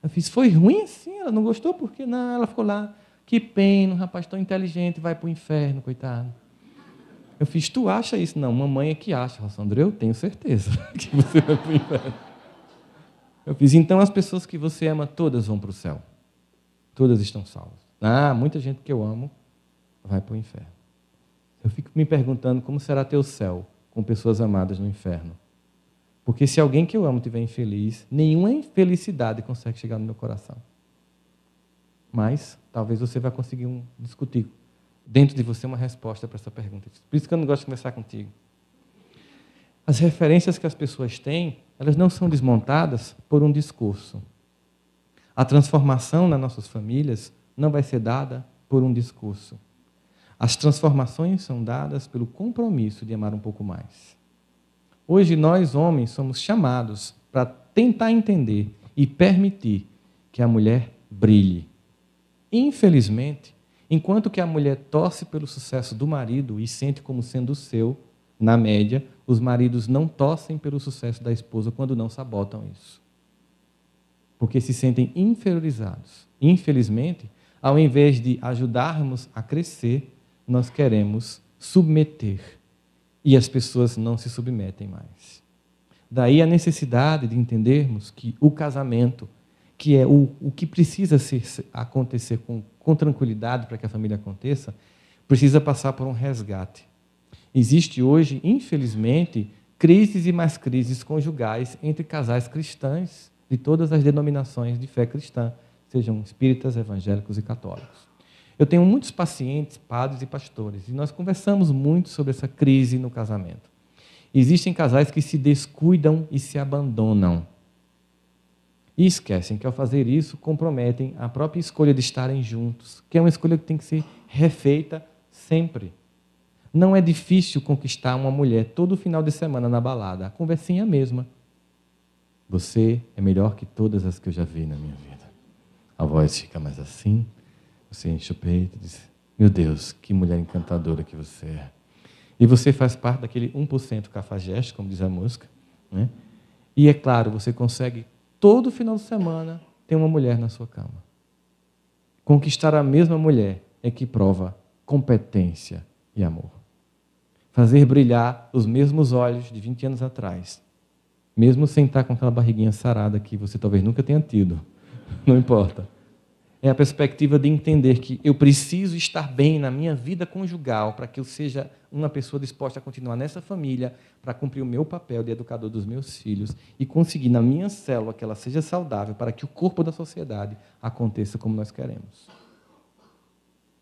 Eu fiz, foi ruim assim? Ela não gostou? Por quê? Não, ela ficou lá. Que pena, um rapaz tão inteligente vai para o inferno, coitado. Eu fiz, tu acha isso? Não, mamãe é que acha. Rossandro, eu tenho certeza que você vai para o inferno. Eu fiz, então as pessoas que você ama, todas vão para o céu. Todas estão salvas. Muita gente que eu amo vai para o inferno. Eu fico me perguntando como será ter o céu com pessoas amadas no inferno. Porque se alguém que eu amo estiver infeliz, nenhuma infelicidade consegue chegar no meu coração. Mas talvez você vai conseguir discutir dentro de você uma resposta para essa pergunta. Por isso que eu não gosto de conversar contigo. As referências que as pessoas têm, elas não são desmontadas por um discurso. A transformação nas nossas famílias não vai ser dada por um discurso. As transformações são dadas pelo compromisso de amar um pouco mais. Hoje, nós, homens, somos chamados para tentar entender e permitir que a mulher brilhe. Infelizmente, enquanto que a mulher torce pelo sucesso do marido e sente como sendo o seu, na média, os maridos não torcem pelo sucesso da esposa quando não sabotam isso. Porque se sentem inferiorizados. Infelizmente, ao invés de ajudarmos a crescer, nós queremos submeter. E as pessoas não se submetem mais. Daí a necessidade de entendermos que o casamento, que é o que precisa acontecer com tranquilidade para que a família aconteça, precisa passar por um resgate. Existe hoje, infelizmente, crises e mais crises conjugais entre casais cristãos de todas as denominações de fé cristã, sejam espíritas, evangélicos e católicos. Eu tenho muitos pacientes, padres e pastores, e nós conversamos muito sobre essa crise no casamento. Existem casais que se descuidam e se abandonam. E esquecem que, ao fazer isso, comprometem a própria escolha de estarem juntos, que é uma escolha que tem que ser refeita sempre. Não é difícil conquistar uma mulher todo final de semana na balada. A conversinha é a mesma. Você é melhor que todas as que eu já vi na minha vida. A voz fica mais assim, você enche o peito e diz, meu Deus, que mulher encantadora que você é. E você faz parte daquele 1% cafajeste, como diz a música, né? E, é claro, você consegue, todo final de semana, ter uma mulher na sua cama. Conquistar a mesma mulher é que prova competência e amor. Fazer brilhar os mesmos olhos de 20 anos atrás, mesmo sem estar com aquela barriguinha sarada que você talvez nunca tenha tido, não importa. É a perspectiva de entender que eu preciso estar bem na minha vida conjugal para que eu seja uma pessoa disposta a continuar nessa família, para cumprir o meu papel de educador dos meus filhos e conseguir na minha célula que ela seja saudável para que o corpo da sociedade aconteça como nós queremos.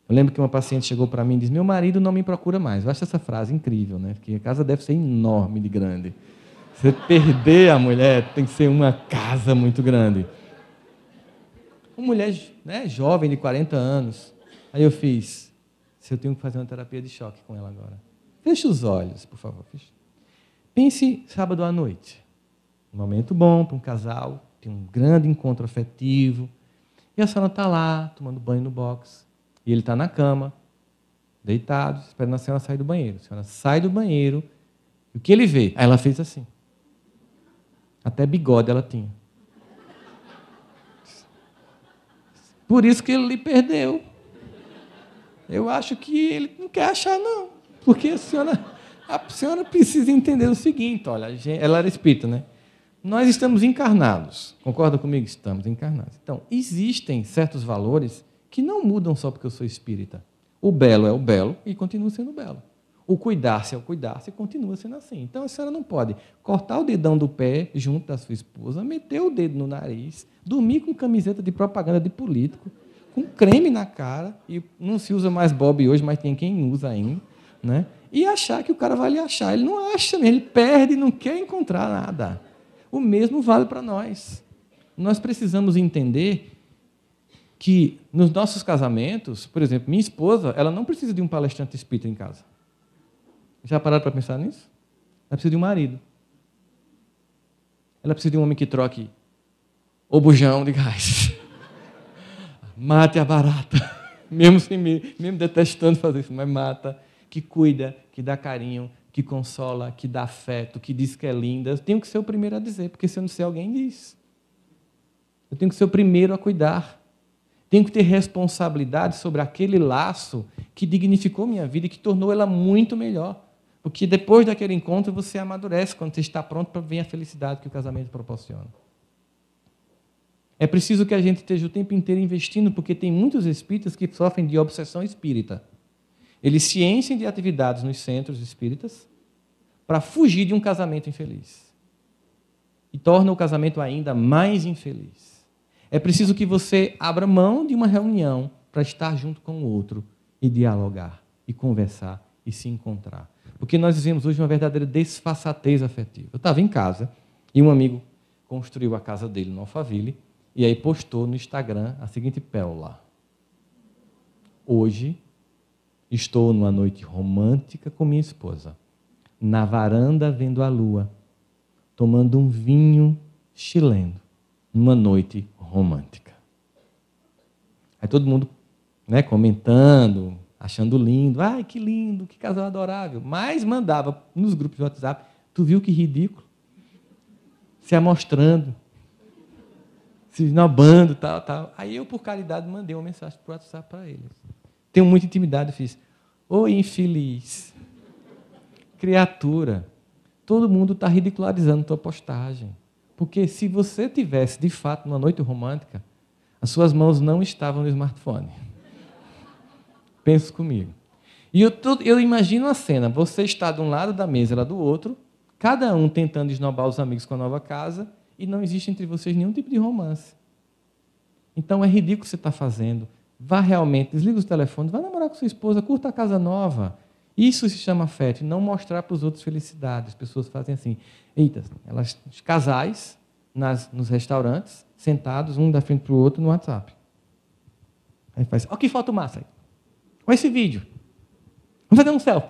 Eu lembro que uma paciente chegou para mim e disse, meu marido não me procura mais. Eu acho essa frase incrível, né? Porque a casa deve ser enorme de grande. Você perder a mulher tem que ser uma casa muito grande. Uma mulher, né, jovem, de 40 anos. Aí eu fiz, se eu tenho que fazer uma terapia de choque com ela agora. Feche os olhos, por favor. Feche. Pense sábado à noite. Um momento bom para um casal, tem um grande encontro afetivo. E a senhora está lá, tomando banho no box. E ele está na cama, deitado, esperando a senhora sair do banheiro. A senhora sai do banheiro, e o que ele vê? Aí ela fez assim. Até bigode ela tinha. Por isso que ele lhe perdeu. Eu acho que ele não quer achar, não. Porque a senhora precisa entender o seguinte, olha, ela era espírita, né? Nós estamos encarnados. Concorda comigo? Estamos encarnados. Então, existem certos valores que não mudam só porque eu sou espírita. O belo é o belo e continua sendo belo. O cuidar-se é o cuidar-se e continua sendo assim. Então, a senhora não pode cortar o dedão do pé junto da sua esposa, meter o dedo no nariz, dormir com camiseta de propaganda de político, com creme na cara, e não se usa mais Bob hoje, mas tem quem usa ainda, né? E achar que o cara vai lhe achar. Ele não acha, ele perde e não quer encontrar nada. O mesmo vale para nós. Nós precisamos entender que nos nossos casamentos, por exemplo, minha esposa, ela não precisa de um palestrante espírita em casa. Já pararam para pensar nisso? Ela precisa de um marido. Ela precisa de um homem que troque o bujão de gás. Mate a barata. Mesmo detestando fazer isso, mas mata. Que cuida, que dá carinho, que consola, que dá afeto, que diz que é linda. Eu tenho que ser o primeiro a dizer, porque se eu não sei, alguém diz. Eu tenho que ser o primeiro a cuidar. Tenho que ter responsabilidade sobre aquele laço que dignificou minha vida e que tornou ela muito melhor. Porque depois daquele encontro você amadurece quando você está pronto para ver a felicidade que o casamento proporciona. É preciso que a gente esteja o tempo inteiro investindo, porque tem muitos espíritas que sofrem de obsessão espírita. Eles se enchem de atividades nos centros espíritas para fugir de um casamento infeliz. E torna o casamento ainda mais infeliz. É preciso que você abra mão de uma reunião para estar junto com o outro e dialogar, e conversar, e se encontrar. Porque nós vivemos hoje uma verdadeira desfaçatez afetiva. Eu estava em casa e um amigo construiu a casa dele no Alphaville e aí postou no Instagram a seguinte pérola. Hoje, estou numa noite romântica com minha esposa, na varanda vendo a lua, tomando um vinho chileno, numa noite romântica. Aí todo mundo, né, comentando, achando lindo. Ai, que lindo, que casal adorável. Mas mandava nos grupos de WhatsApp, tu viu que ridículo? Se amostrando, se esnobando, tal, tal. Aí eu, por caridade, mandei uma mensagem para o WhatsApp para eles. Tenho muita intimidade, fiz, oi, infeliz, criatura, todo mundo está ridicularizando tua postagem. Porque se você tivesse, de fato, uma noite romântica, as suas mãos não estavam no smartphone. Pensa comigo. E eu imagino a cena, você está de um lado da mesa, ela do outro, cada um tentando esnobar os amigos com a nova casa, e não existe entre vocês nenhum tipo de romance. Então é ridículo o que você está fazendo. Vá realmente, desliga os telefones, vá namorar com sua esposa, curta a casa nova. Isso se chama afeto, e não mostrar para os outros felicidade. As pessoas fazem assim, eita, os casais nos restaurantes, sentados, um da frente para o outro, no WhatsApp. Aí faz, ó que foto massa aí. Olha esse vídeo. Vamos fazer um selfie.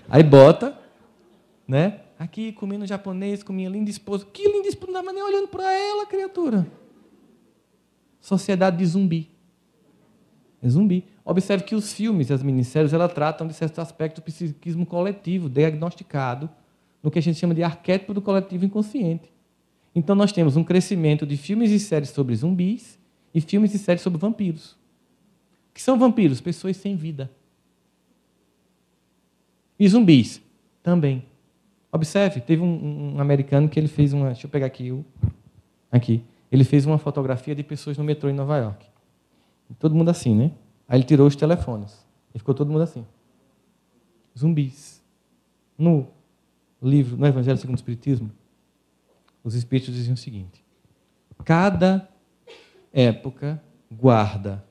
Aí bota, né? Aqui comendo japonês com minha linda esposa. Que linda esposa, não estava nem olhando para ela, criatura. Sociedade de zumbi. É zumbi. Observe que os filmes e as minisséries, elas tratam de certos aspectos do psiquismo coletivo, diagnosticado, no que a gente chama de arquétipo do coletivo inconsciente. Então, nós temos um crescimento de filmes e séries sobre zumbis e filmes e séries sobre vampiros. O que são vampiros? Pessoas sem vida. E zumbis? Também. Observe, teve um americano que ele fez uma... Deixa eu pegar aqui. Aqui. Ele fez uma fotografia de pessoas no metrô em Nova York. Todo mundo assim, né? Aí ele tirou os telefones. E ficou todo mundo assim. Zumbis. No livro, no Evangelho segundo o Espiritismo, os Espíritos diziam o seguinte: cada época guarda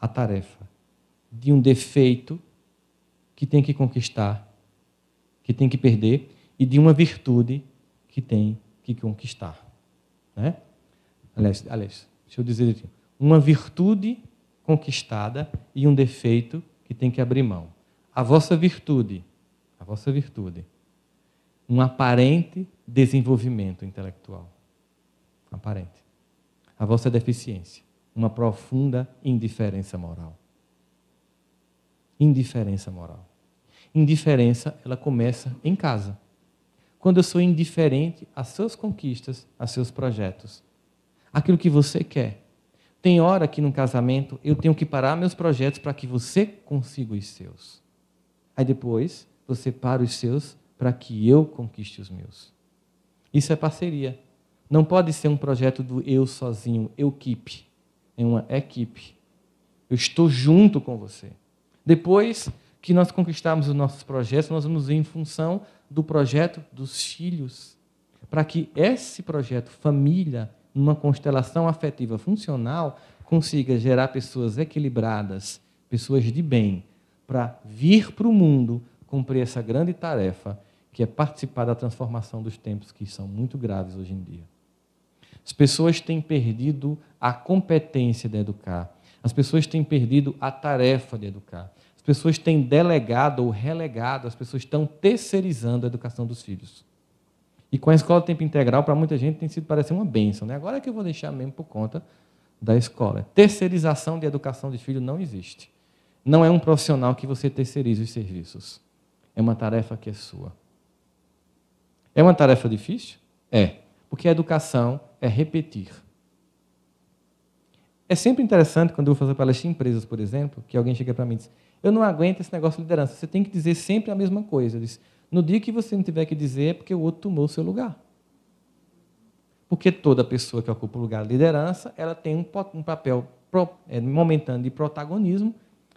a tarefa de um defeito que tem que conquistar, que tem que perder, e de uma virtude que tem que conquistar. Né? Aliás, deixa eu dizer aqui. Uma virtude conquistada e um defeito que tem que abrir mão. A vossa virtude, um aparente desenvolvimento intelectual. Aparente. A vossa deficiência, uma profunda indiferença moral. Indiferença moral. Indiferença, ela começa em casa. Quando eu sou indiferente às suas conquistas, aos seus projetos, aquilo que você quer. Tem hora que, num casamento, eu tenho que parar meus projetos para que você consiga os seus. Aí depois, você para os seus para que eu conquiste os meus. Isso é parceria. Não pode ser um projeto do eu sozinho, eu-keep. É uma equipe. Eu estou junto com você. Depois que nós conquistarmos os nossos projetos, nós vamos ir em função do projeto dos filhos. Para que esse projeto, família, numa constelação afetiva funcional, consiga gerar pessoas equilibradas, pessoas de bem, para vir para o mundo cumprir essa grande tarefa, que é participar da transformação dos tempos, que são muito graves hoje em dia. As pessoas têm perdido a competência de educar. As pessoas têm perdido a tarefa de educar. As pessoas têm delegado ou relegado, as pessoas estão terceirizando a educação dos filhos. E com a escola de tempo integral, para muita gente, tem sido parecer uma bênção. Né? Agora é que eu vou deixar mesmo por conta da escola. Terceirização de educação de filho não existe. Não é um profissional que você terceiriza os serviços. É uma tarefa que é sua. É uma tarefa difícil? É. Porque a educação é repetir. É sempre interessante, quando eu vou fazer palestra em empresas, por exemplo, que alguém chega para mim e diz: eu não aguento esse negócio de liderança, você tem que dizer sempre a mesma coisa. Eu disse: no dia que você não tiver que dizer, é porque o outro tomou o seu lugar. Porque toda pessoa que ocupa o lugar de liderança, ela tem um papel momentâneo de protagonismo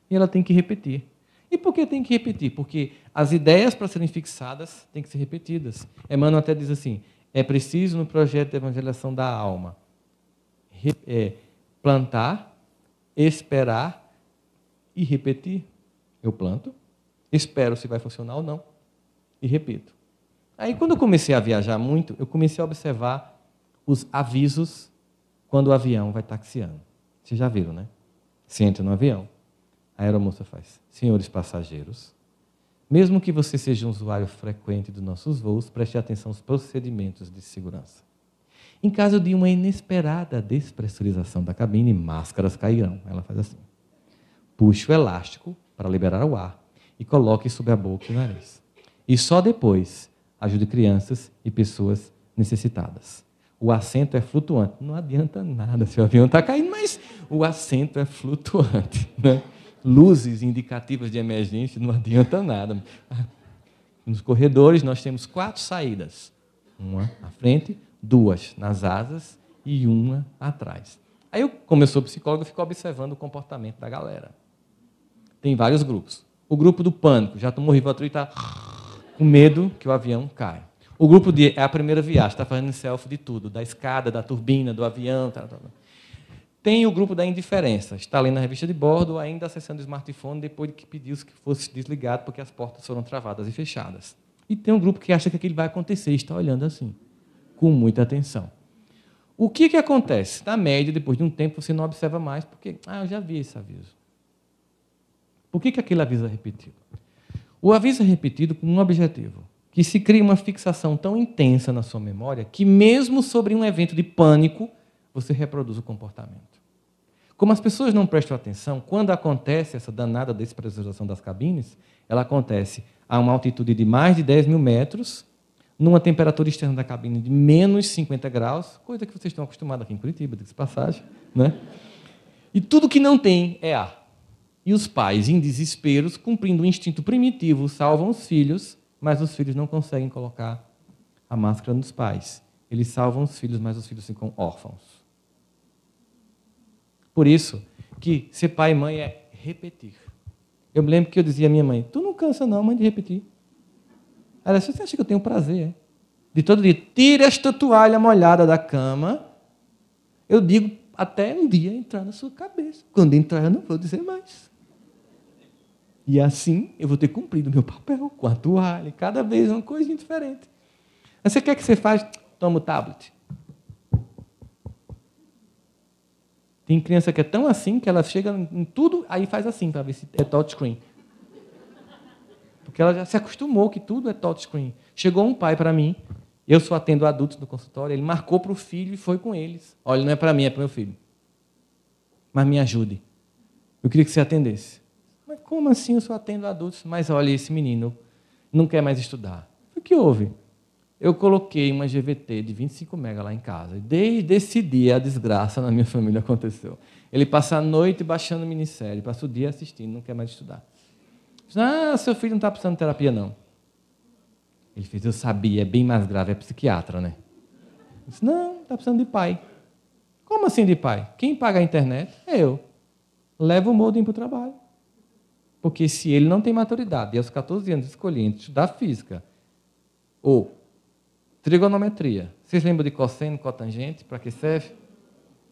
e ela tem que repetir. E por que tem que repetir? Porque as ideias, para serem fixadas, têm que ser repetidas. Emmanuel até diz assim: é preciso, no projeto de evangelização da alma, plantar, esperar e repetir. Eu planto, espero se vai funcionar ou não, e repito. Aí, quando eu comecei a viajar muito, eu comecei a observar os avisos quando o avião vai taxiando. Vocês já viram, né? Você entra no avião, a aeromoça faz: senhores passageiros, mesmo que você seja um usuário frequente dos nossos voos, preste atenção aos procedimentos de segurança. Em caso de uma inesperada despressurização da cabine, máscaras cairão. Ela faz assim: puxe o elástico para liberar o ar e coloque sobre a boca e o nariz. E só depois ajude crianças e pessoas necessitadas. O assento é flutuante. Não adianta nada se o avião está caindo, mas o assento é flutuante, né? Luzes indicativas de emergência, não adianta nada. Nos corredores nós temos 4 saídas. Uma à frente, 2 nas asas e uma atrás. Aí, como eu sou psicólogo, eu fico observando o comportamento da galera. Tem vários grupos. O grupo do pânico, já tomou Rivotril e está com medo que o avião caia. O grupo é a primeira viagem, está fazendo selfie de tudo, da escada, da turbina, do avião. Tem o grupo da indiferença, está lendo a revista de bordo, ainda acessando o smartphone, depois de que pediu que fosse desligado, porque as portas foram travadas e fechadas. E tem um grupo que acha que aquilo vai acontecer, e está olhando assim, com muita atenção. O que acontece? Na média, depois de um tempo, você não observa mais, porque eu já vi esse aviso. Por que aquele aviso é repetido? O aviso é repetido com um objetivo, que se cria uma fixação tão intensa na sua memória que, mesmo sobre um evento de pânico, você reproduz o comportamento. Como as pessoas não prestam atenção, quando acontece essa danada despressurização das cabines, ela acontece a uma altitude de mais de 10 mil metros, numa temperatura externa da cabine de menos 50 graus, coisa que vocês estão acostumados aqui em Curitiba, de passagem, né? E tudo que não tem é ar. E os pais, em desesperos, cumprindo o instinto primitivo, salvam os filhos, mas os filhos não conseguem colocar a máscara nos pais. Eles salvam os filhos, mas os filhos ficam órfãos. Por isso que ser pai e mãe é repetir. Eu me lembro que eu dizia à minha mãe: tu não cansa não, mãe, de repetir. Ela disse: você acha que eu tenho prazer? De todo dia, tira esta toalha molhada da cama. Eu digo até um dia entrar na sua cabeça. Quando entrar, eu não vou dizer mais. E assim eu vou ter cumprido o meu papel com a toalha, cada vez uma coisa diferente. Aí você quer que você faça? Toma o tablet. Tem criança que é tão assim que ela chega em tudo, aí faz assim, para ver se é touchscreen. Porque ela já se acostumou que tudo é touchscreen. Chegou um pai para mim, eu só atendo adultos no consultório, ele marcou para o filho e foi com eles. Olha, não é para mim, é para o meu filho. Mas me ajude. Eu queria que você atendesse. Mas como assim eu só atendo adultos? Mas olha, esse menino não quer mais estudar. O que houve? Eu coloquei uma GVT de 25 MB lá em casa. E desde esse dia a desgraça na minha família aconteceu. Ele passa a noite baixando minissérie, passa o dia assistindo, não quer mais estudar. Seu filho não está precisando de terapia, não. Ele fez: eu sabia, é bem mais grave, é psiquiatra, né? Eu disse: não, está precisando de pai. Como assim de pai? Quem paga a internet é eu. Leva o modem para o trabalho. Porque se ele não tem maturidade e aos 14 anos escolher entre estudar física ou trigonometria, vocês lembram de cosseno, cotangente, para que serve?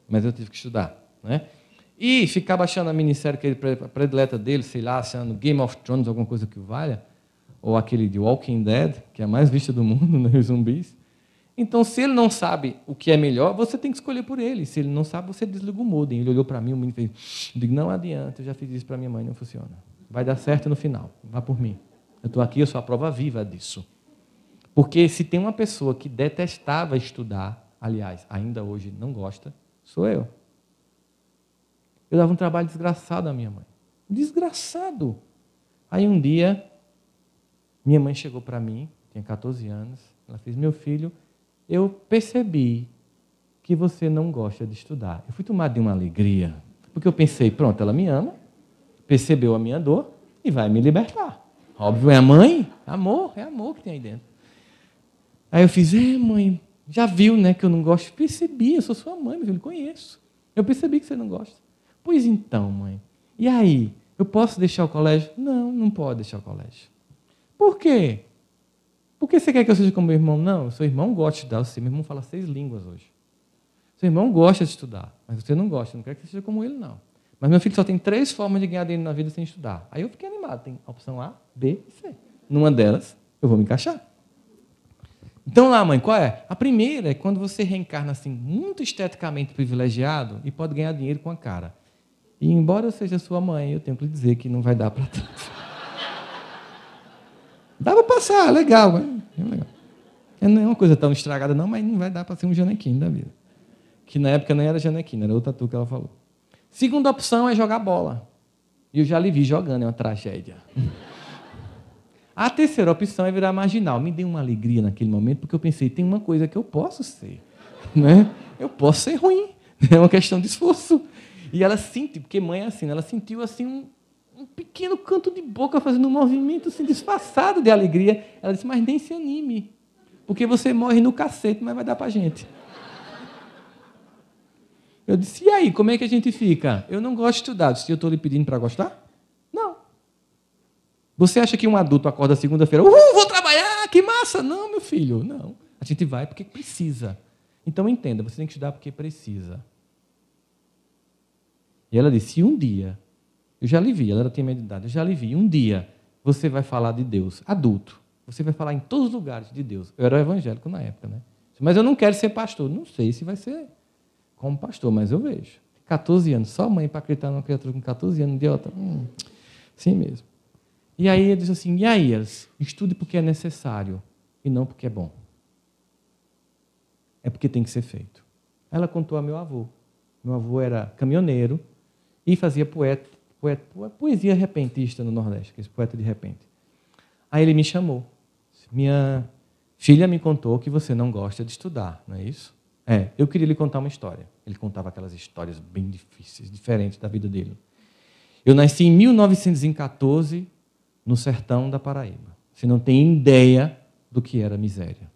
Mas eu tive que estudar, né? E ficar baixando a minissérie que ele predileta dele, sei lá, achando Game of Thrones, alguma coisa que valha, ou aquele de Walking Dead, que é a mais vista do mundo, né, os zumbis. Então, se ele não sabe o que é melhor, você tem que escolher por ele. Se ele não sabe, você desliga o modem. Ele olhou para mim, o menino fez: eu digo, não adianta, eu já fiz isso para minha mãe, não funciona. Vai dar certo no final, vá por mim. Eu estou aqui, eu sou a prova viva disso. Porque se tem uma pessoa que detestava estudar, aliás, ainda hoje não gosta, sou eu. Eu dava um trabalho desgraçado à minha mãe. Desgraçado. Aí um dia, minha mãe chegou para mim, tinha 14 anos, ela fez: meu filho, eu percebi que você não gosta de estudar. Eu fui tomado de uma alegria, porque eu pensei: pronto, ela me ama, percebeu a minha dor e vai me libertar. Óbvio, é a mãe, é amor que tem aí dentro. Aí eu fiz: mãe, já viu, né, que eu não gosto? Percebi, eu sou sua mãe, meu filho, conheço. Eu percebi que você não gosta. Pois então, mãe, e aí? Eu posso deixar o colégio? Não, não pode deixar o colégio. Por quê? Porque você quer que eu seja como meu irmão? Não, seu irmão gosta de estudar, meu irmão fala 6 línguas hoje. Seu irmão gosta de estudar, mas você não gosta, não quer que você seja como ele, não. Mas meu filho só tem 3 formas de ganhar dinheiro na vida sem estudar. Aí eu fiquei animado, tem a opção A, B e C. Numa delas, eu vou me encaixar. Então lá, mãe, qual é? A primeira é quando você reencarna assim, muito esteticamente privilegiado e pode ganhar dinheiro com a cara. E embora eu seja sua mãe, eu tenho que lhe dizer que não vai dar para tanto. Dá para passar, legal, mas é legal. Não é uma coisa tão estragada não, mas não vai dar para ser um Janequine da vida. Que na época nem era Janequine, era outra tatu que ela falou. Segunda opção é jogar bola. E eu já lhe vi jogando, é uma tragédia. A terceira opção é virar marginal. Me deu uma alegria naquele momento, porque eu pensei, tem uma coisa que eu posso ser. Né? Eu posso ser ruim. É uma questão de esforço. E ela sentiu, porque mãe é assim, ela sentiu assim um pequeno canto de boca fazendo um movimento assim, disfarçado de alegria. Ela disse, mas nem se anime, porque você morre no cacete, mas vai dar pra gente. Eu disse, e aí, como é que a gente fica? Eu não gosto de estudar. Se eu estou lhe pedindo para gostar? Não. Você acha que um adulto acorda segunda-feira, vou trabalhar, que massa? Não, meu filho, não. A gente vai porque precisa. Então, entenda, você tem que estudar porque precisa. E ela disse, um dia, eu já lhe vi, ela tinha minha idade, eu já lhe vi, um dia você vai falar de Deus, adulto, você vai falar em todos os lugares de Deus. Eu era evangélico na época, né? Mas eu não quero ser pastor. Não sei se vai ser como pastor, mas eu vejo. 14 anos, só mãe para acreditar numa criatura com 14 anos, idiota. Sim mesmo. E aí ele disse assim, e aí, estude porque é necessário e não porque é bom. É porque tem que ser feito. Ela contou a meu avô. Meu avô era caminhoneiro e fazia poesia repentista no Nordeste, esse poeta de repente. Aí ele me chamou. Minha filha me contou que você não gosta de estudar, não é isso? Eu queria lhe contar uma história. Ele contava aquelas histórias bem difíceis, diferentes da vida dele. Eu nasci em 1914, no sertão da Paraíba. Você não tem ideia do que era miséria.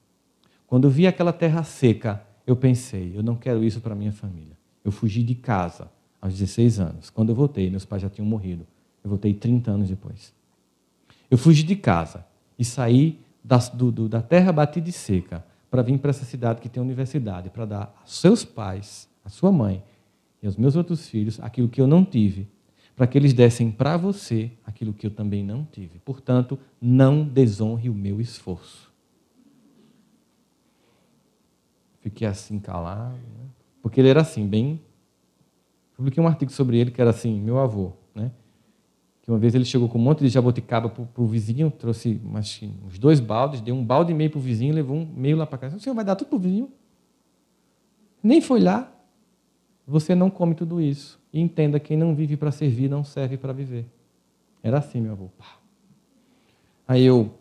Quando eu vi aquela terra seca, eu pensei, eu não quero isso para minha família. Eu fugi de casa aos 16 anos. Quando eu voltei, meus pais já tinham morrido. Eu voltei 30 anos depois. Eu fugi de casa e saí da terra batida e seca para vir para essa cidade que tem universidade, para dar aos seus pais, à sua mãe e aos meus outros filhos aquilo que eu não tive, para que eles dessem para você aquilo que eu também não tive. Portanto, não desonre o meu esforço. Fiquei assim calado, né? Porque ele era assim, bem... Publiquei um artigo sobre ele que era assim, meu avô, né? Que uma vez ele chegou com um monte de jabuticaba para o vizinho, trouxe uns 2 baldes, deu um balde e meio para o vizinho, levou um meio lá para casa. O senhor vai dar tudo para o vizinho? Nem foi lá. Você não come tudo isso. E entenda, quem não vive para servir, não serve para viver. Era assim, meu avô. Aí eu,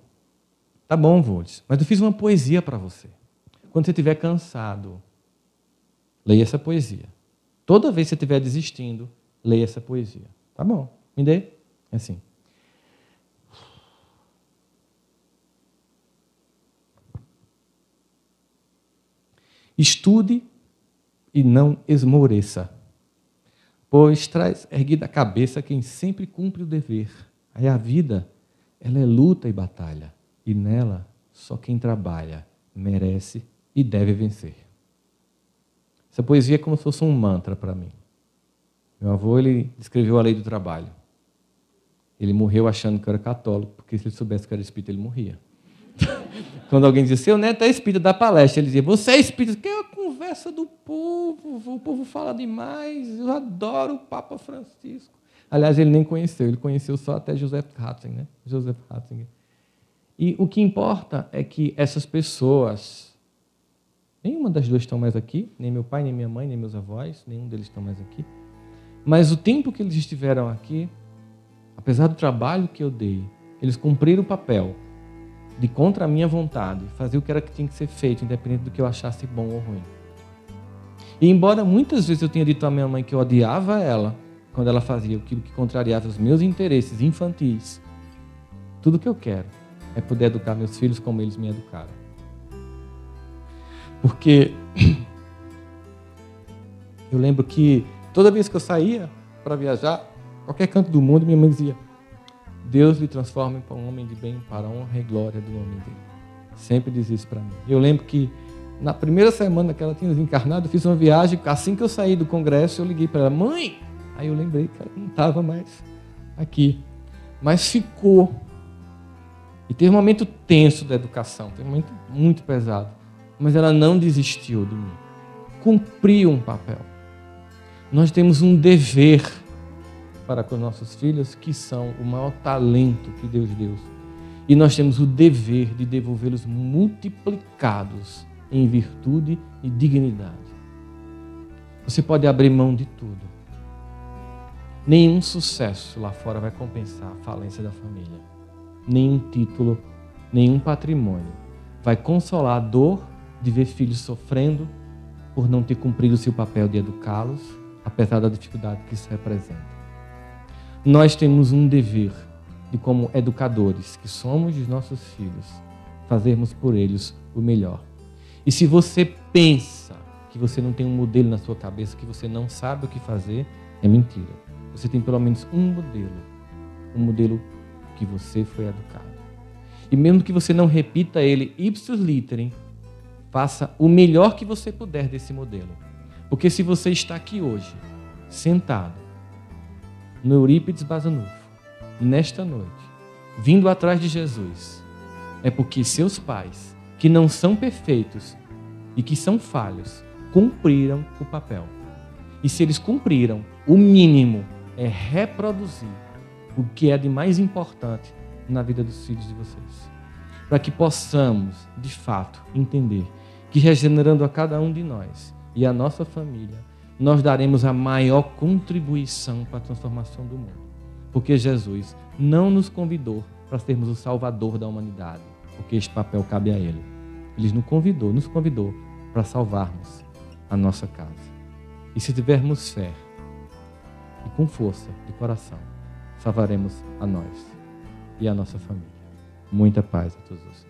tá bom, vô, mas eu fiz uma poesia para você. Quando você estiver cansado, leia essa poesia. Toda vez que você estiver desistindo, leia essa poesia. Tá bom, me dê. É assim. Estude e não esmoreça, pois traz erguida a cabeça quem sempre cumpre o dever. Aí a vida, ela é luta e batalha, e nela só quem trabalha merece e deve vencer. Essa poesia é como se fosse um mantra para mim. Meu avô, ele escreveu a lei do trabalho. Ele morreu achando que eu era católico, porque se ele soubesse que eu era espírita, ele morria. Quando alguém dizia, seu neto é espírita, dá palestra, ele dizia, você é espírita, que é a conversa do povo, o povo fala demais, eu adoro o Papa Francisco. Aliás, ele nem conheceu, ele conheceu só até Joseph Ratzinger, né? Joseph Ratzinger. E o que importa é que essas pessoas, nenhuma das duas estão mais aqui, nem meu pai, nem minha mãe, nem meus avós, nenhum deles estão mais aqui, mas o tempo que eles estiveram aqui, apesar do trabalho que eu dei, eles cumpriram o papel de, contra a minha vontade, fazer o que era que tinha que ser feito, independente do que eu achasse bom ou ruim. E embora muitas vezes eu tenha dito à minha mãe que eu odiava ela, quando ela fazia aquilo que contrariava os meus interesses infantis, tudo que eu quero é poder educar meus filhos como eles me educaram. Porque eu lembro que toda vez que eu saía para viajar, qualquer canto do mundo, minha mãe dizia, Deus lhe transforma para um homem de bem, para a honra e glória do homem dele. Sempre diz isso para mim. Eu lembro que na primeira semana que ela tinha desencarnado, eu fiz uma viagem, assim que eu saí do congresso, eu liguei para ela, mãe! Aí eu lembrei que ela não estava mais aqui. Mas ficou. E teve um momento tenso da educação, teve um momento muito pesado. Mas ela não desistiu de mim. Cumpriu um papel. Nós temos um dever para com nossos filhos, que são o maior talento que Deus deu. E nós temos o dever de devolvê-los multiplicados em virtude e dignidade. Você pode abrir mão de tudo. Nenhum sucesso lá fora vai compensar a falência da família. Nenhum título, nenhum patrimônio vai consolar a dor de ver filhos sofrendo por não ter cumprido o seu papel de educá-los, apesar da dificuldade que isso representa. Nós temos um dever de, como educadores que somos dos nossos filhos, fazermos por eles o melhor. E se você pensa que você não tem um modelo na sua cabeça, que você não sabe o que fazer, é mentira. Você tem pelo menos um modelo que você foi educado. E mesmo que você não repita ele ipsis literem, faça o melhor que você puder desse modelo. Porque se você está aqui hoje, sentado, no Eurípides Bazanufo, nesta noite, vindo atrás de Jesus, é porque seus pais, que não são perfeitos e que são falhos, cumpriram o papel. E se eles cumpriram, o mínimo é reproduzir o que é de mais importante na vida dos filhos de vocês. Para que possamos, de fato, entender que regenerando a cada um de nós e a nossa família, nós daremos a maior contribuição para a transformação do mundo. Porque Jesus não nos convidou para sermos o salvador da humanidade, porque este papel cabe a Ele. Ele nos convidou para salvarmos a nossa casa. E se tivermos fé e com força de coração, salvaremos a nós e a nossa família. Muita paz a todos vocês.